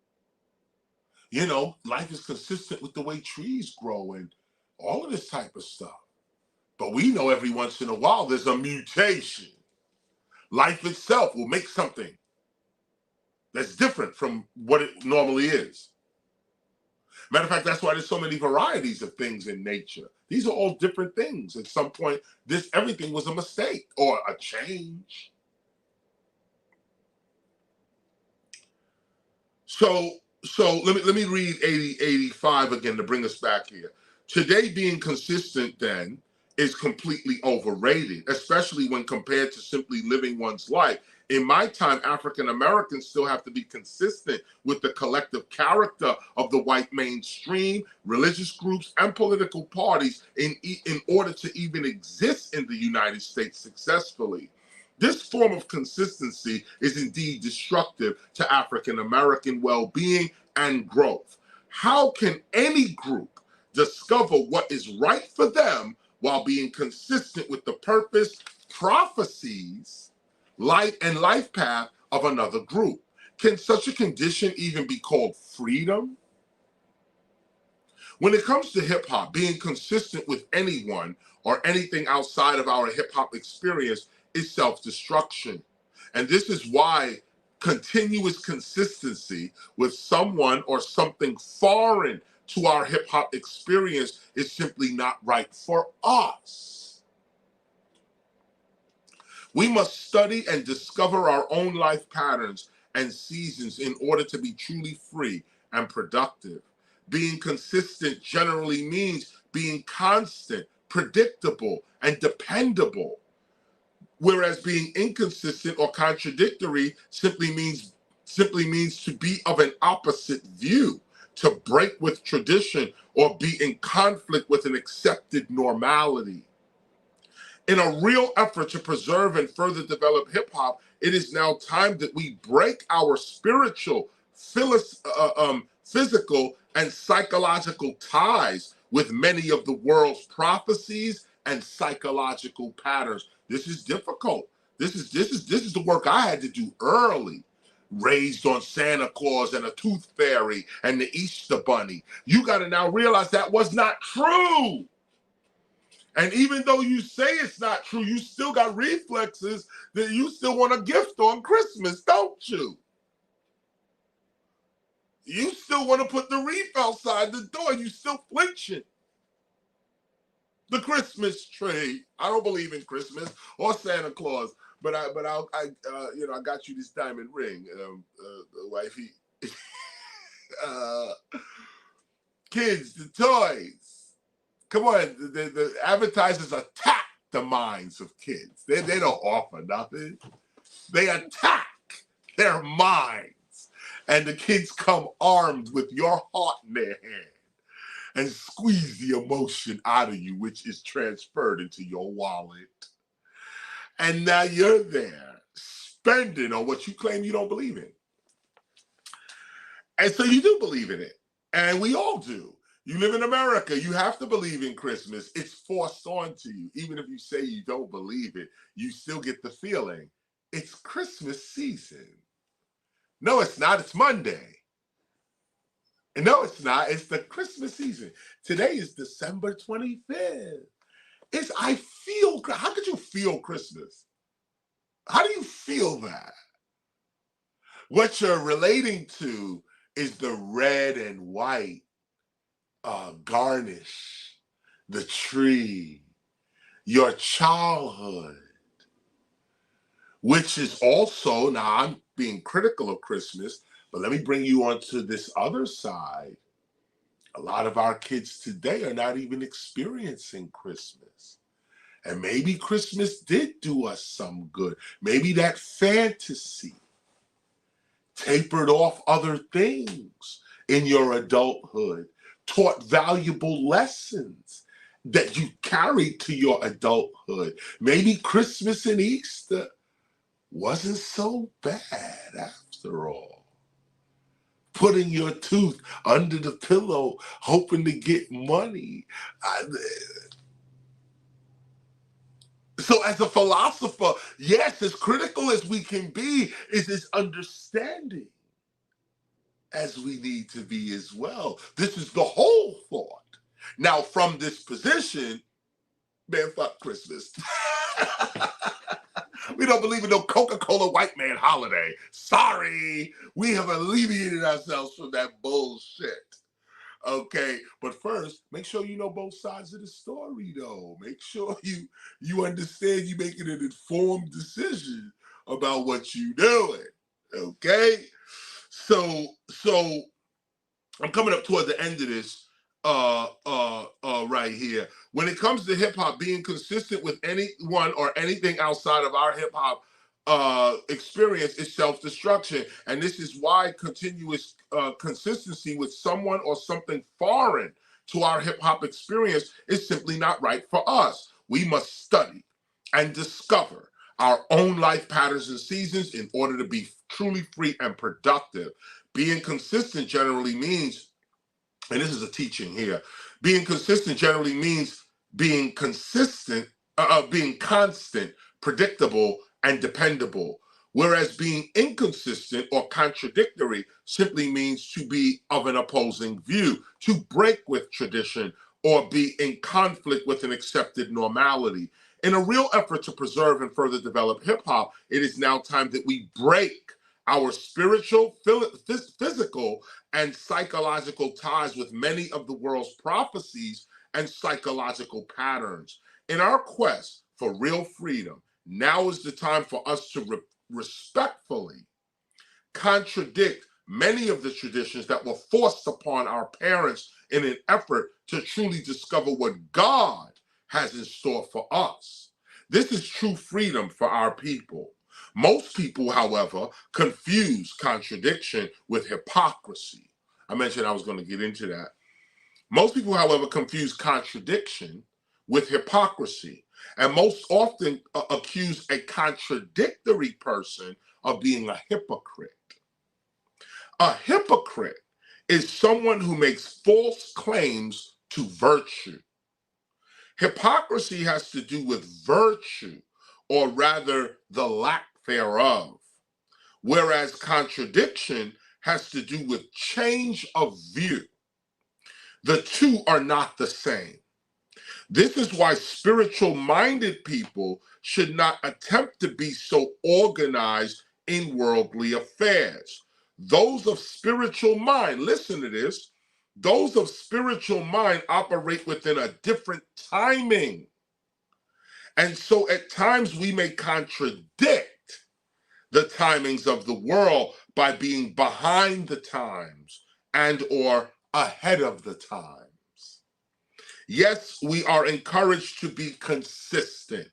Life is consistent with the way trees grow and all of this type of stuff. But we know every once in a while there's a mutation. Life itself will make something that's different from what it normally is. Matter of fact, that's why there's so many varieties of things in nature. These are all different things. At some point, everything was a mistake or a change. So let me read 85 again to bring us back here. Today, being consistent then is completely overrated, especially when compared to simply living one's life. In my time, African Americans still have to be consistent with the collective character of the white mainstream, religious groups, and political parties in order to even exist in the United States successfully. This form of consistency is indeed destructive to African American well-being and growth. How can any group discover what is right for them while being consistent with the purpose, prophecies, life path of another group? Can such a condition even be called freedom? When it comes to hip hop, being consistent with anyone or anything outside of our hip hop experience is self-destruction. And this is why continuous consistency with someone or something foreign to our hip hop experience is simply not right for us. We must study and discover our own life patterns and seasons in order to be truly free and productive. Being consistent generally means being constant, predictable, and dependable, whereas being inconsistent or contradictory simply means to be of an opposite view, to break with tradition, or be in conflict with an accepted normality. In a real effort to preserve and further develop hip hop, it is now time that we break our spiritual, physical, and psychological ties with many of the world's prophecies and psychological patterns. This is difficult. This is the work I had to do early. Raised on Santa Claus and a tooth fairy and the Easter bunny. You got to now realize that was not true. And even though you say it's not true, you still got reflexes that you still want a gift on Christmas, don't you? You still want to put the wreath outside the door. You still flinching. The Christmas tree. I don't believe in Christmas or Santa Claus, but I got you this diamond ring, wifey. Kids, the toys. Come on, the advertisers attack the minds of kids. They don't offer nothing. They attack their minds. And the kids come armed with your heart in their hand and squeeze the emotion out of you, which is transferred into your wallet. And now you're there spending on what you claim you don't believe in. And so you do believe in it. And we all do. You live in America. You have to believe in Christmas. It's forced onto you. Even if you say you don't believe it, you still get the feeling. It's Christmas season. No, it's not. It's Monday. No, it's not. It's the Christmas season. Today is December 25th. How could you feel Christmas? How do you feel that? What you're relating to is the red and white garnish, the tree, your childhood, which is also, now I'm being critical of Christmas, but let me bring you onto this other side. A lot of our kids today are not even experiencing Christmas. And maybe Christmas did do us some good. Maybe that fantasy tapered off other things in your adulthood, taught valuable lessons that you carried to your adulthood. Maybe Christmas and Easter wasn't so bad after all. Putting your tooth under the pillow, hoping to get money. So as a philosopher, yes, as critical as we can be, is as understanding as we need to be as well. This is the whole thought. Now, from this position, man, fuck Christmas. We don't believe in no Coca-Cola white man holiday. Sorry, we have alleviated ourselves from that bullshit. Okay, but first, make sure you know both sides of the story, though. Make sure you understand you're making an informed decision about what you're doing. Okay, so I'm coming up toward the end of this right here. When it comes to hip hop, being consistent with anyone or anything outside of our hip hop experience is self-destruction. And this is why continuous consistency with someone or something foreign to our hip hop experience is simply not right for us. We must study and discover our own life patterns and seasons in order to be truly free and productive. Being consistent generally means and this is a teaching here, being consistent generally means being consistent, being constant, predictable, and dependable. Whereas being inconsistent or contradictory simply means to be of an opposing view, to break with tradition, or be in conflict with an accepted normality. In a real effort to preserve and further develop hip hop, it is now time that we break our spiritual, physical, and psychological ties with many of the world's prophecies and psychological patterns. In our quest for real freedom, now is the time for us to respectfully contradict many of the traditions that were forced upon our parents in an effort to truly discover what God has in store for us. This is true freedom for our people. Most people, however, confuse contradiction with hypocrisy. I mentioned I was going to get into that. Most people, however, confuse contradiction with hypocrisy, and most often accuse a contradictory person of being a hypocrite. A hypocrite is someone who makes false claims to virtue. Hypocrisy has to do with virtue, or rather the lack thereof, whereas contradiction has to do with change of view. The two are not the same. This is why spiritual-minded people should not attempt to be so organized in worldly affairs. Those of spiritual mind, listen to this, those of spiritual mind operate within a different timing. And so at times we may contradict the timings of the world by being behind the times and or ahead of the times. Yes, we are encouraged to be consistent,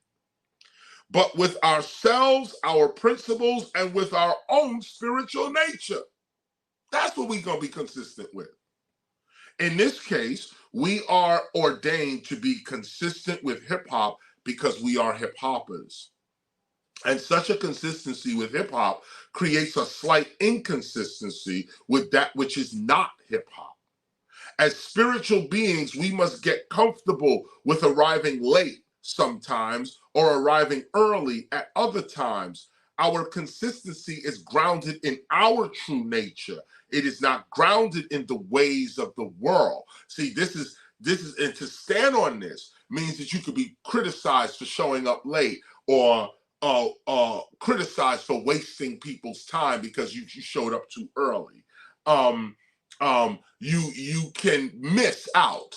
but with ourselves, our principles, and with our own spiritual nature. That's what we're going to be consistent with. In this case, we are ordained to be consistent with hip hop because we are hip hoppers. And such a consistency with hip hop creates a slight inconsistency with that which is not hip hop. As spiritual beings, we must get comfortable with arriving late sometimes or arriving early at other times. Our consistency is grounded in our true nature. It is not grounded in the ways of the world. See, this is, and to stand on this means that you could be criticized for showing up late, or criticized for wasting people's time because you showed up too early. You can miss out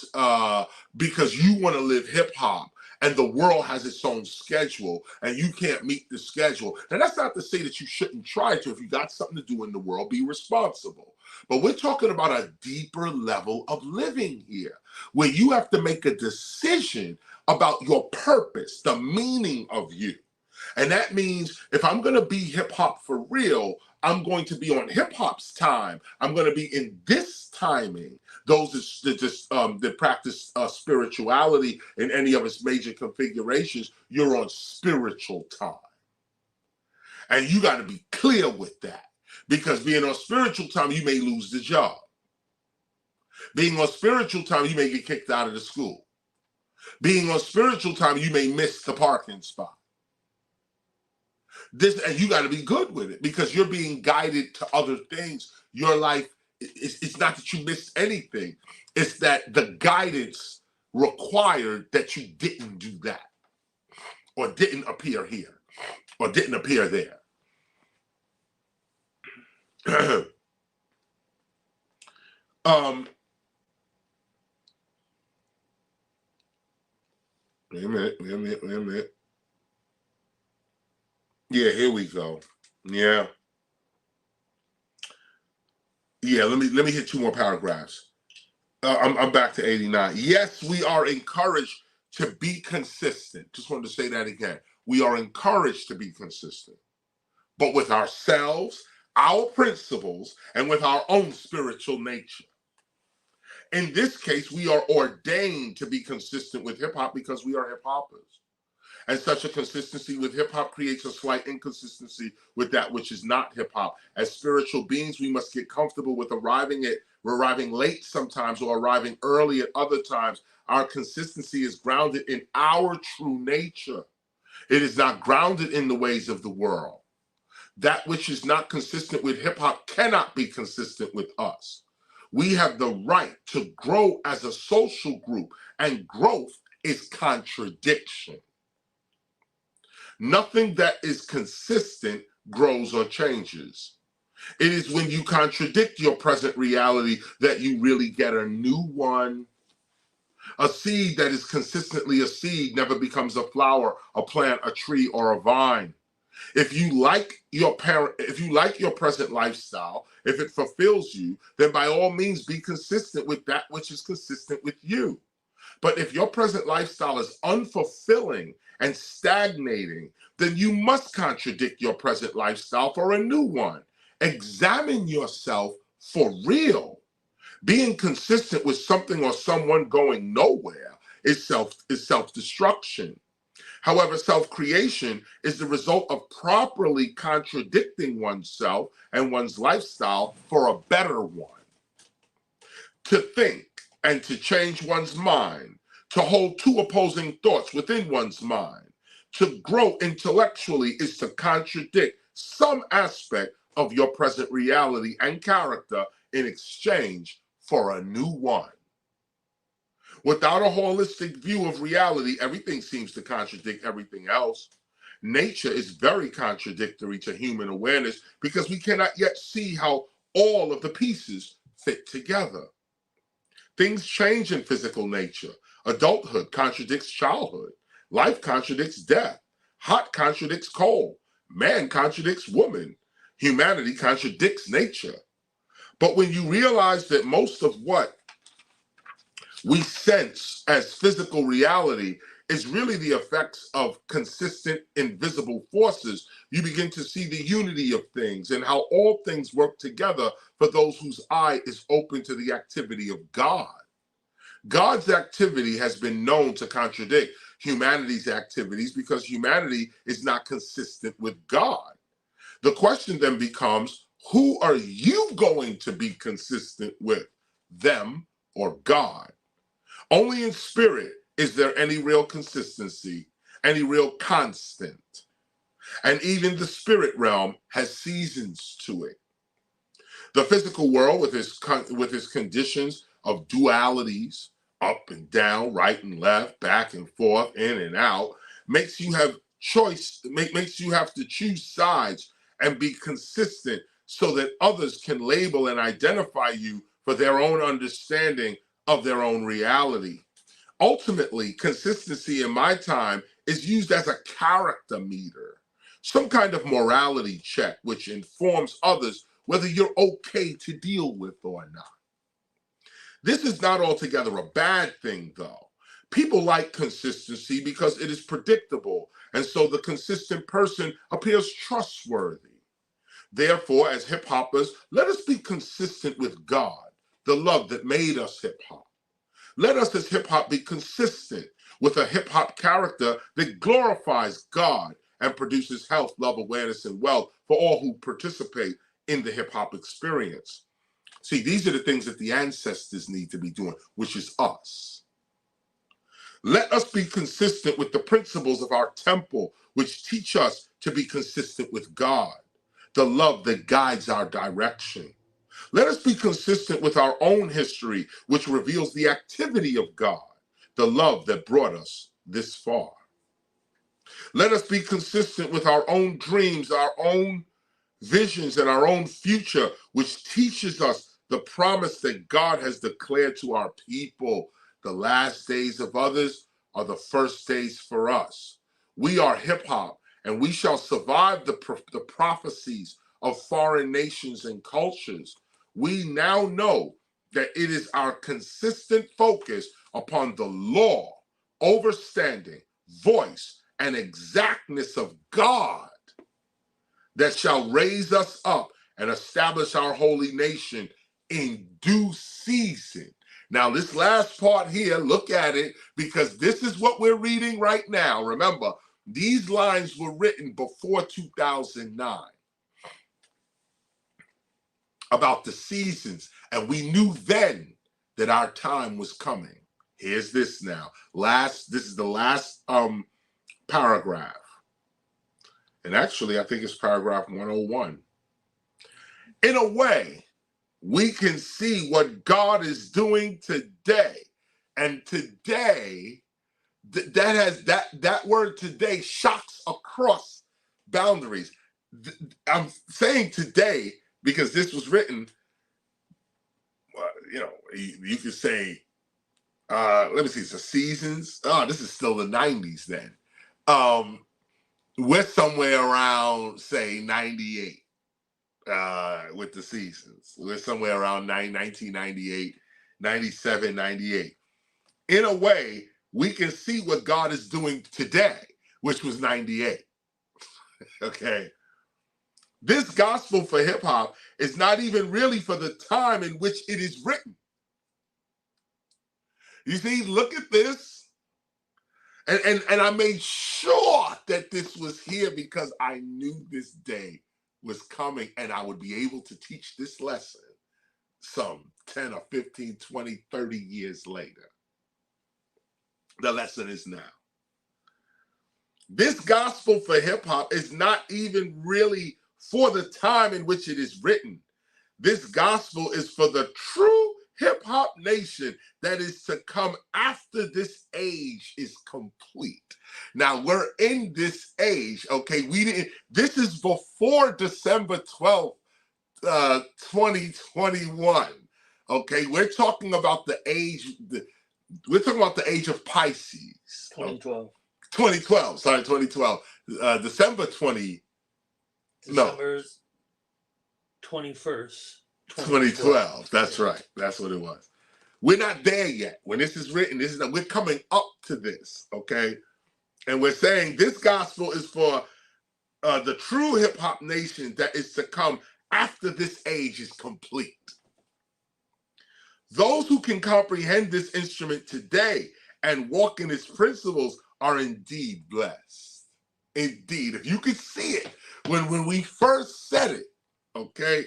because you want to live hip hop and the world has its own schedule and you can't meet the schedule. And that's not to say that you shouldn't try to. If you got something to do in the world, be responsible. But we're talking about a deeper level of living here, where you have to make a decision about your purpose, the meaning of you. And that means if I'm going to be hip hop for real, I'm going to be on hip hop's time. I'm going to be in this timing. Those that practice spirituality in any of its major configurations, you're on spiritual time. And you got to be clear with that, because being on spiritual time, you may lose the job. Being on spiritual time, you may get kicked out of the school. Being on spiritual time, you may miss the parking spot. And you got to be good with it, because you're being guided to other things. Your life, it's not that you missed anything. It's that the guidance required that you didn't do that, or didn't appear here, or didn't appear there. Wait a minute. Yeah, here we go. Yeah, let me hit two more paragraphs. I'm back to 89. Yes, we are encouraged to be consistent. Just wanted to say that again. We are encouraged to be consistent, but with ourselves, our principles, and with our own spiritual nature. In this case, we are ordained to be consistent with hip hop because we are hip hoppers. And such a consistency with hip hop creates a slight inconsistency with that which is not hip hop. As spiritual beings, we must get comfortable with arriving we're arriving late sometimes or arriving early at other times. Our consistency is grounded in our true nature. It is not grounded in the ways of the world. That which is not consistent with hip hop cannot be consistent with us. We have the right to grow as a social group, and growth is contradiction. Nothing that is consistent grows or changes. It is when you contradict your present reality that you really get a new one. A seed that is consistently a seed never becomes a flower, a plant, a tree, or a vine. If you like your present lifestyle, if it fulfills you, then by all means be consistent with that which is consistent with you. But if your present lifestyle is unfulfilling and stagnating, then you must contradict your present lifestyle for a new one. Examine yourself for real. Being consistent with something or someone going nowhere is self-destruction. However, self-creation is the result of properly contradicting oneself and one's lifestyle for a better one. To think and to change one's mind, to hold two opposing thoughts within one's mind, to grow intellectually is to contradict some aspect of your present reality and character in exchange for a new one. Without a holistic view of reality, everything seems to contradict everything else. Nature is very contradictory to human awareness because we cannot yet see how all of the pieces fit together. Things change in physical nature. Adulthood contradicts childhood. Life contradicts death. Hot contradicts cold. Man contradicts woman. Humanity contradicts nature. But when you realize that most of what we sense as physical reality is really the effects of consistent invisible forces, you begin to see the unity of things and how all things work together for those whose eye is open to the activity of God. God's activity has been known to contradict humanity's activities because humanity is not consistent with God. The question then becomes, who are you going to be consistent with, them or God? Only in spirit is there any real consistency, any real constant. And even the spirit realm has seasons to it. The physical world with its conditions of dualities, up and down, right and left, back and forth, in and out, makes you have makes you have to choose sides and be consistent so that others can label and identify you for their own understanding of their own reality. Ultimately, consistency in my time is used as a character meter, some kind of morality check which informs others whether you're okay to deal with or not. This is not altogether a bad thing, though. People like consistency because it is predictable, and so the consistent person appears trustworthy. Therefore, as hip hoppers, let us be consistent with God, the love that made us hip hop. Let us as hip hop be consistent with a hip hop character that glorifies God and produces health, love, awareness, and wealth for all who participate in the hip hop experience. See, these are the things that the ancestors need to be doing, which is us. Let us be consistent with the principles of our temple, which teach us to be consistent with God, the love that guides our direction. Let us be consistent with our own history, which reveals the activity of God, the love that brought us this far. Let us be consistent with our own dreams, our own visions, and our own future, which teaches us the promise that God has declared to our people. The last days of others are the first days for us. We are hip hop, and we shall survive the prophecies of foreign nations and cultures. We now know that it is our consistent focus upon the law, overstanding, voice, and exactness of God that shall raise us up and establish our holy nation in due season. Now, this last part here, look at it, because this is what we're reading right now. Remember, these lines were written before 2009. about the seasons, and we knew then that our time was coming. Here's this now. This is the last paragraph. And actually, I think it's paragraph 101. In a way, we can see what God is doing today. And today, that word today shocks across boundaries. I'm saying today because this was written, you could say, let me see, the seasons. Oh, this is still the 90s then. We're somewhere around, say, 98 with the seasons. We're somewhere around 1998, 97, 98. In a way, we can see what God is doing today, which was 98. Okay. This gospel for hip hop is not even really for the time in which it is written. You see, look at this. And I made sure that this was here because I knew this day was coming and I would be able to teach this lesson some 10 or 15, 20, 30 years later. The lesson is now. This gospel for hip hop is not even really for the time in which it is written. This gospel is for the true hip hop nation that is to come after this age is complete. Now we're in this age, okay? This is before December 12th, 2021. Okay, we're talking about the age, we're talking about the age of Pisces. 2012. 2012, sorry, 2012. December 20. December's 21st. 2012. That's right. That's what it was. We're not there yet. When this is written, we're coming up to this, okay? And we're saying this gospel is for the true hip hop nation that is to come after this age is complete. Those who can comprehend this instrument today and walk in its principles are indeed blessed. Indeed, if you could see it when we first said it, okay?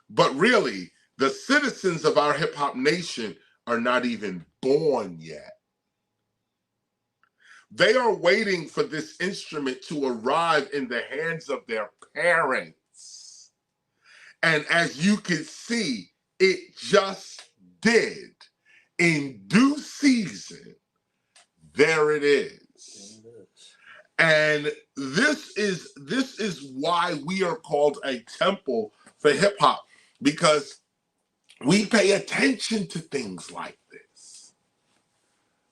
But really, the citizens of our hip hop nation are not even born yet. They are waiting for this instrument to arrive in the hands of their parents. And as you can see, it just did. In due season, there it is. And this is why we are called a temple for hip hop, because we pay attention to things like this.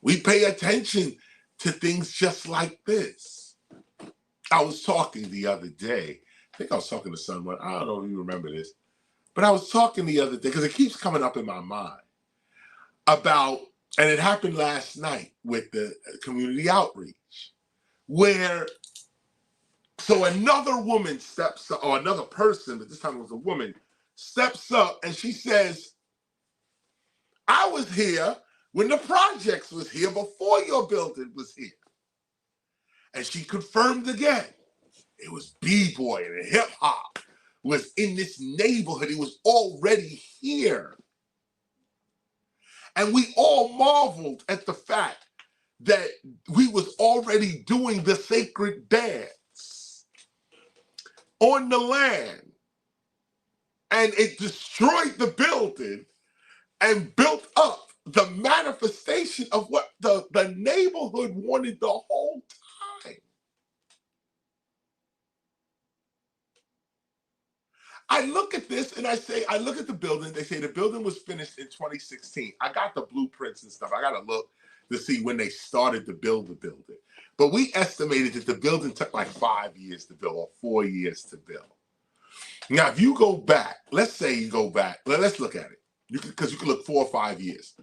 We pay attention to things just like this. I was talking the other day, I think I was talking to someone, I don't know if you remember this, but I was talking the other day, because it keeps coming up in my mind, about, and it happened last night with the community outreach, where, so another woman steps up, or another person, but this time it was a woman, steps up and she says, I was here when the projects was here before your building was here. And she confirmed again, it was b-boy and hip hop was in this neighborhood. It was already here. And we all marveled at the fact that we was already doing the sacred dance on the land. And it destroyed the building and built up the manifestation of what the neighborhood wanted the whole time. I look at this and I look at the building. They say the building was finished in 2016. I got the blueprints and stuff. I got to look to see when they started to build the building. But we estimated that the building took like 5 years to build or 4 years to build. Now, if you go back, let's say you go back, let's look at it. Because you can look 4 or 5 years.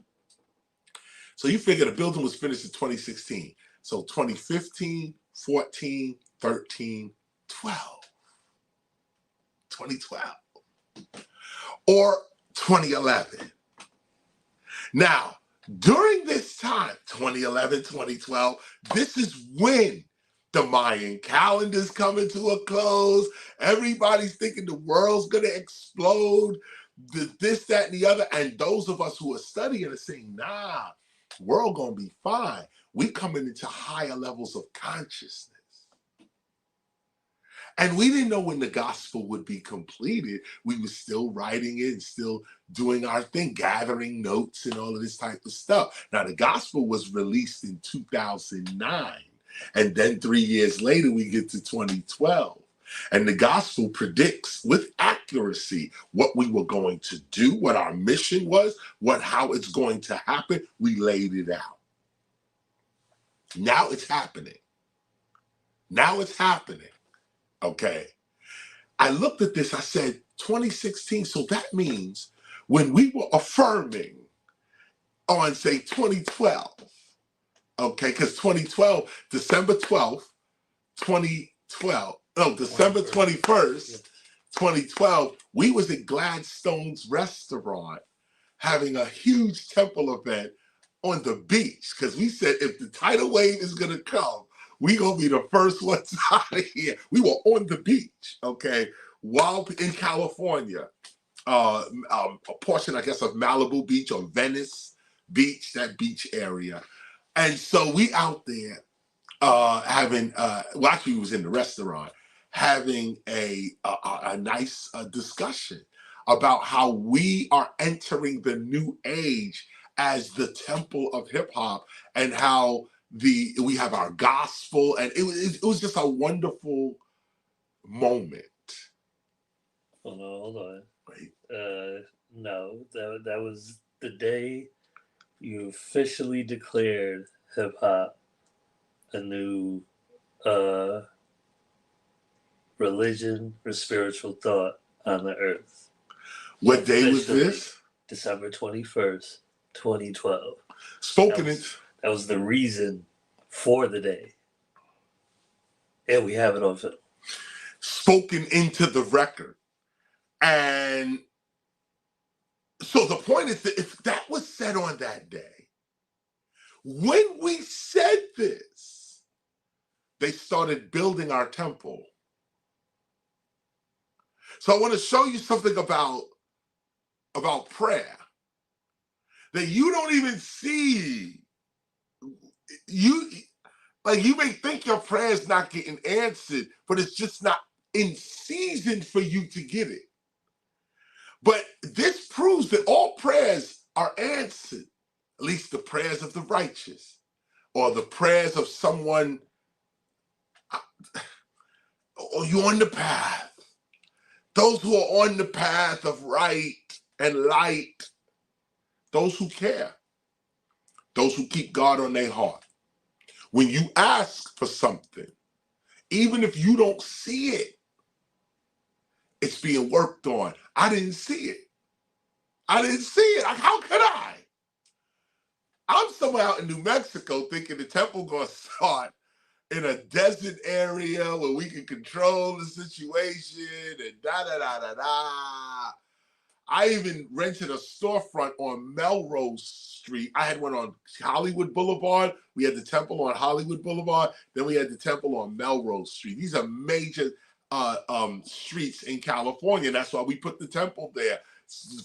So you figure the building was finished in 2016. So 2015, 14, 13, 12. 2012. Or 2011. Now, during this time, 2011, 2012, this is when The Mayan calendar's coming to a close. Everybody's thinking the world's going to explode. This, that, and the other. And those of us who are studying are saying, nah, world going to be fine. We coming into higher levels of consciousness. And we didn't know when the gospel would be completed. We were still writing it and still doing our thing, gathering notes and all of this type of stuff. Now, the gospel was released in 2009. And then 3 years later, we get to 2012. And the gospel predicts with accuracy what we were going to do, what our mission was, how it's going to happen. We laid it out. Now it's happening. Now it's happening. Okay. I looked at this, I said 2016. So that means when we were affirming on, say, 2012, okay, because 2012, December 12th, 2012, no, December 21st, 2012, we was at Gladstone's restaurant having a huge temple event on the beach, because we said if the tidal wave is going to come, we going to be the first ones out of here. We were on the beach, okay, while in California, a portion, I guess, of Malibu Beach or Venice Beach, that beach area. And so we out there having, well, actually we was in the restaurant, having a nice discussion about how we are entering the new age as the temple of hip hop, and how we have our gospel, and it was just a wonderful moment. Hold on. Right. No, that was the day you officially declared hip hop a new religion or spiritual thought on the earth. What day was this? December 21st, 2012. That was the reason for the day. And we have it on film. Spoken into the record. And so the point is that if that was said on that day, when we said this, they started building our temple. So I want to show you something about prayer that you don't even see. You may think your prayer is not getting answered, but it's just not in season for you to get it. But this proves that all prayers are answered, at least the prayers of the righteous, or the prayers of someone, or you on the path. Those who are on the path of right and light, those who care, those who keep God on their heart. When you ask for something, even if you don't see it, it's being worked on. I didn't see it. How could I? I'm somewhere out in New Mexico thinking the temple gonna start in a desert area where we can control the situation and da-da-da-da-da. I even rented a storefront on Melrose Street. I had one on Hollywood Boulevard. We had the temple on Hollywood Boulevard. Then we had the temple on Melrose Street. These are major streets in California. That's why we put the temple there,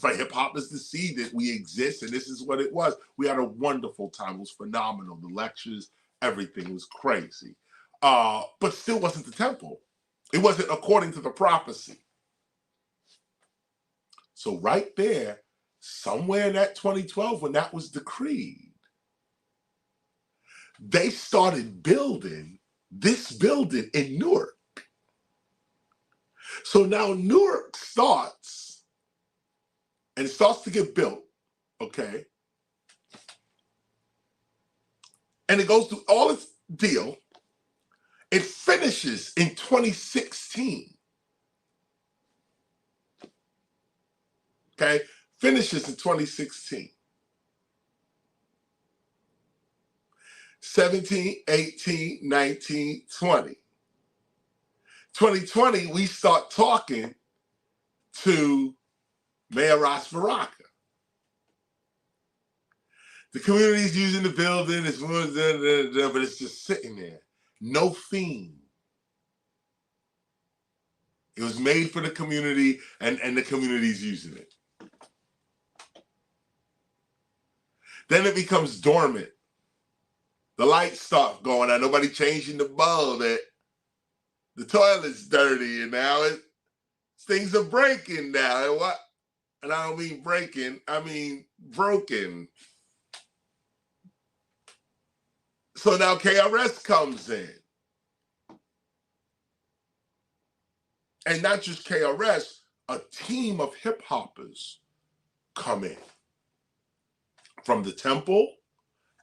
for hip hoppers to see that we exist, and this is what it was. We had a wonderful time. It was phenomenal. The lectures, everything was crazy. But still wasn't the temple. It wasn't according to the prophecy. So right there, somewhere in that 2012, when that was decreed, they started building this building in Newark. So now Newark starts, and it starts to get built, okay? And it goes through all its deal. It finishes in 2016. Okay, finishes in 2016. 17, 18, 19, 20. 2020, we start talking to Mayor Ras Baraka. The community's using the building, but it's just sitting there. no theme. It was made for the community, and the community's using it. Then it becomes dormant. The lights stop going on. Nobody changing the bulb. The toilet's dirty, and now things are breaking now. And what? And I don't mean breaking. I mean broken. So now KRS comes in. And not just KRS, a team of hip hoppers come in from the temple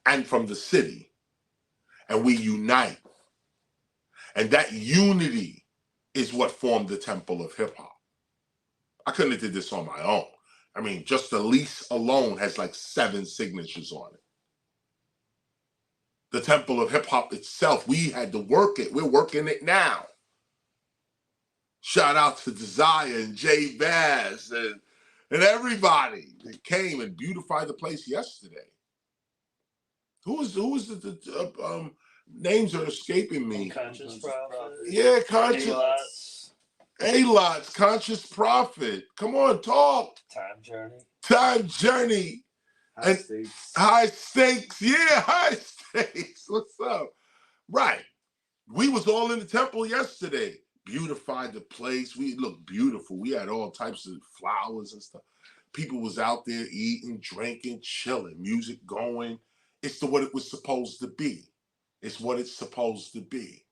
and from the city. And we unite. And that unity is what formed the temple of hip hop. I couldn't have did this on my own. I mean, just the lease alone has like 7 signatures on it. The temple of hip hop itself, we had to work it. We're working it now. Shout out to Desire and Jay Bass and everybody that came and beautified the place yesterday. Who was the names are escaping me? Conscious Prophet. Yeah, Conscious. A-Lots, Conscious Prophet. Come on, talk. Time Journey. Time Journey. High Stakes. High Stakes. Yeah, High Stakes. What's up? Right. We was all in the temple yesterday. Beautified the place. We looked beautiful. We had all types of flowers and stuff. People was out there eating, drinking, chilling, music going. It's what it was supposed to be. It's what it's supposed to be.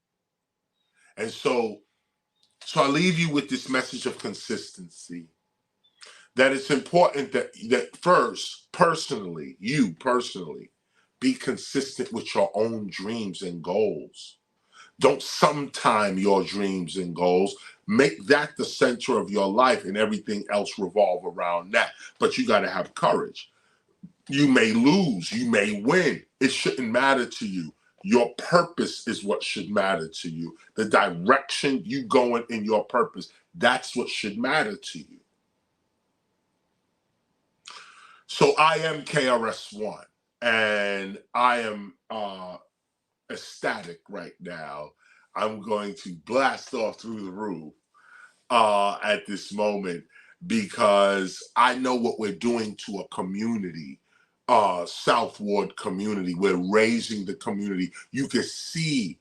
And so I leave you with this message of consistency. That it's important that first, personally, you personally, be consistent with your own dreams and goals. Don't sometime your dreams and goals. Make that the center of your life and everything else revolve around that. But you got to have courage. You may lose, you may win. It shouldn't matter to you. Your purpose is what should matter to you. The direction you going in your purpose, that's what should matter to you. So I am KRS-ONE, and I am ecstatic right now. I'm going to blast off through the roof at this moment because I know what we're doing to a community. South Ward community. We're raising the community. You can see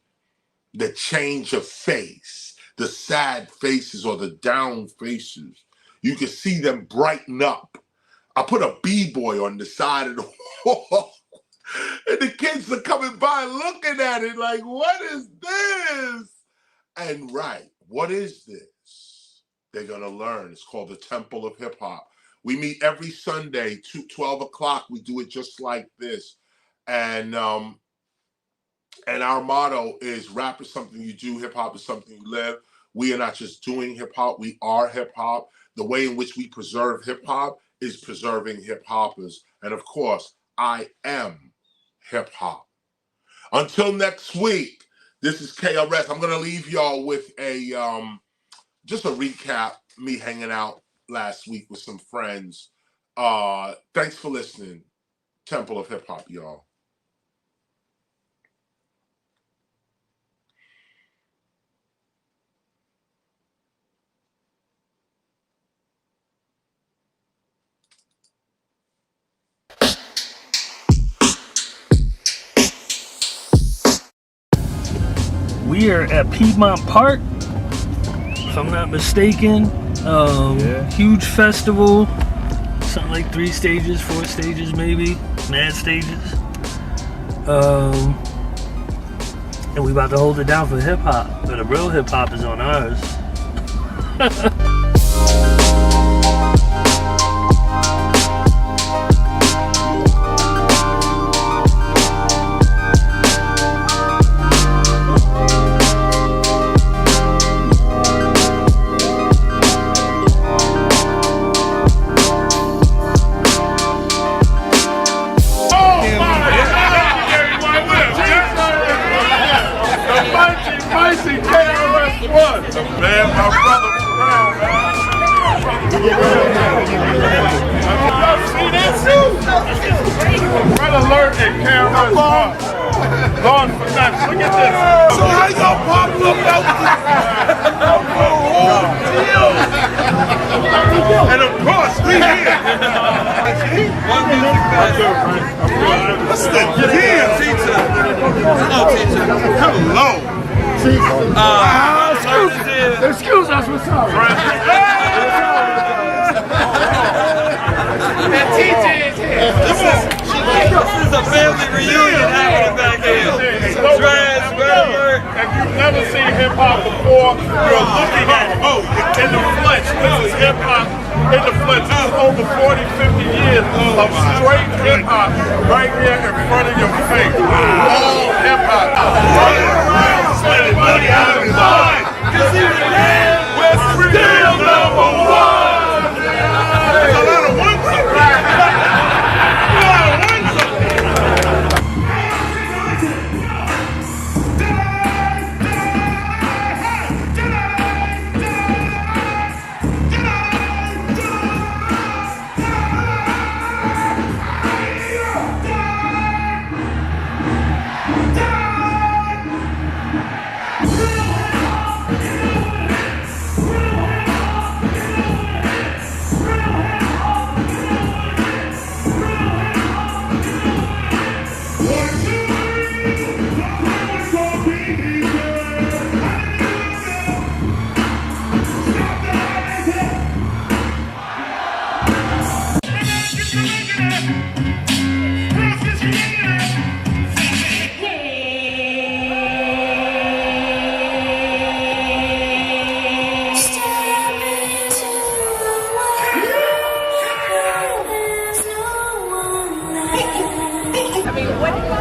the change of face, the sad faces or the down faces. You can see them brighten up. I put a B-boy on the side of the wall, and the kids are coming by looking at it like, what is this? And right, what is this? They're gonna learn. It's called the Temple of Hip Hop. We meet every Sunday, 12 o'clock. We do it just like this. And our motto is rap is something you do, hip hop is something you live. We are not just doing hip hop, we are hip hop. The way in which we preserve hip hop is preserving hip hoppers. And of course, I am hip hop. Until next week, this is KRS. I'm gonna leave y'all with just a recap, me hanging out last week with some friends. Thanks for listening. Temple of Hip Hop, y'all. We are at Piedmont Park, if I'm not mistaken. Huge festival, something like 3 stages, 4 stages maybe, mad stages. And we about to hold it down for hip hop, but the real hip hop is on ours. Man, my brother Brown, man. See that suit? Red alert at KRS-ONE. Gone for nuts. Look at this. So how y'all popular about the whole deal? And of course, we here. What's the deal? TEACHA. Hello, TEACHA. Hello. Excuse us, we're sorry. This is a family reunion happening back here. Trash, whatever. If you've never seen hip hop before, you're looking at in the flesh. This is hip hop in the flesh. This is over 40, 50 years of straight hip hop right here in front of your face. All hip hop. Running around spending money out of his mind. Cause he was there. We're still number one. There's a lot of ones up there. A lot of ones up there.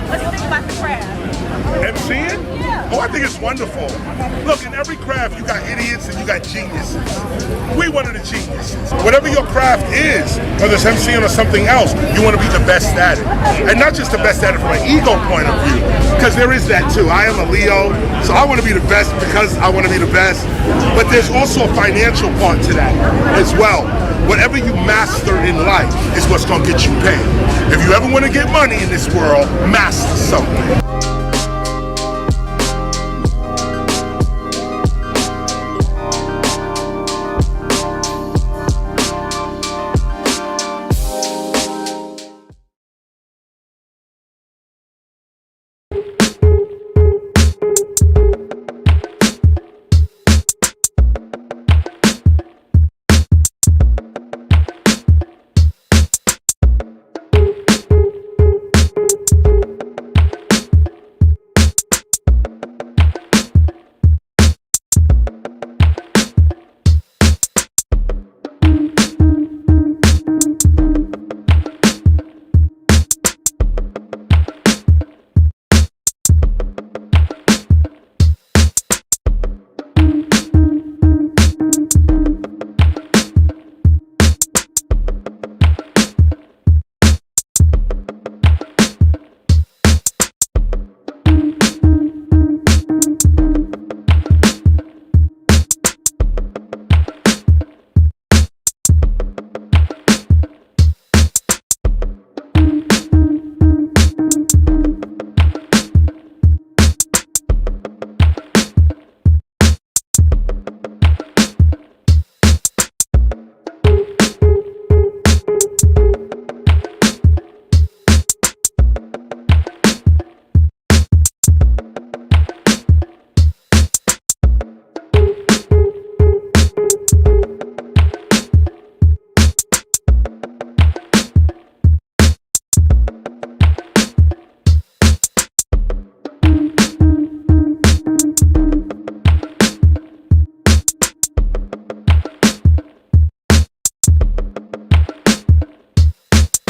What do you think about the craft? MCing? Yeah. Oh, I think it's wonderful. Look, in every craft, you got idiots and you got geniuses. We one of the geniuses. Whatever your craft is, whether it's MCing or something else, you want to be the best at it. And not just the best at it from an ego point of view, because there is that too. I am a Leo, so I want to be the best because I want to be the best. But there's also a financial part to that as well. Whatever you master in life is what's going to get you paid. If you ever want to get money in this world, master something.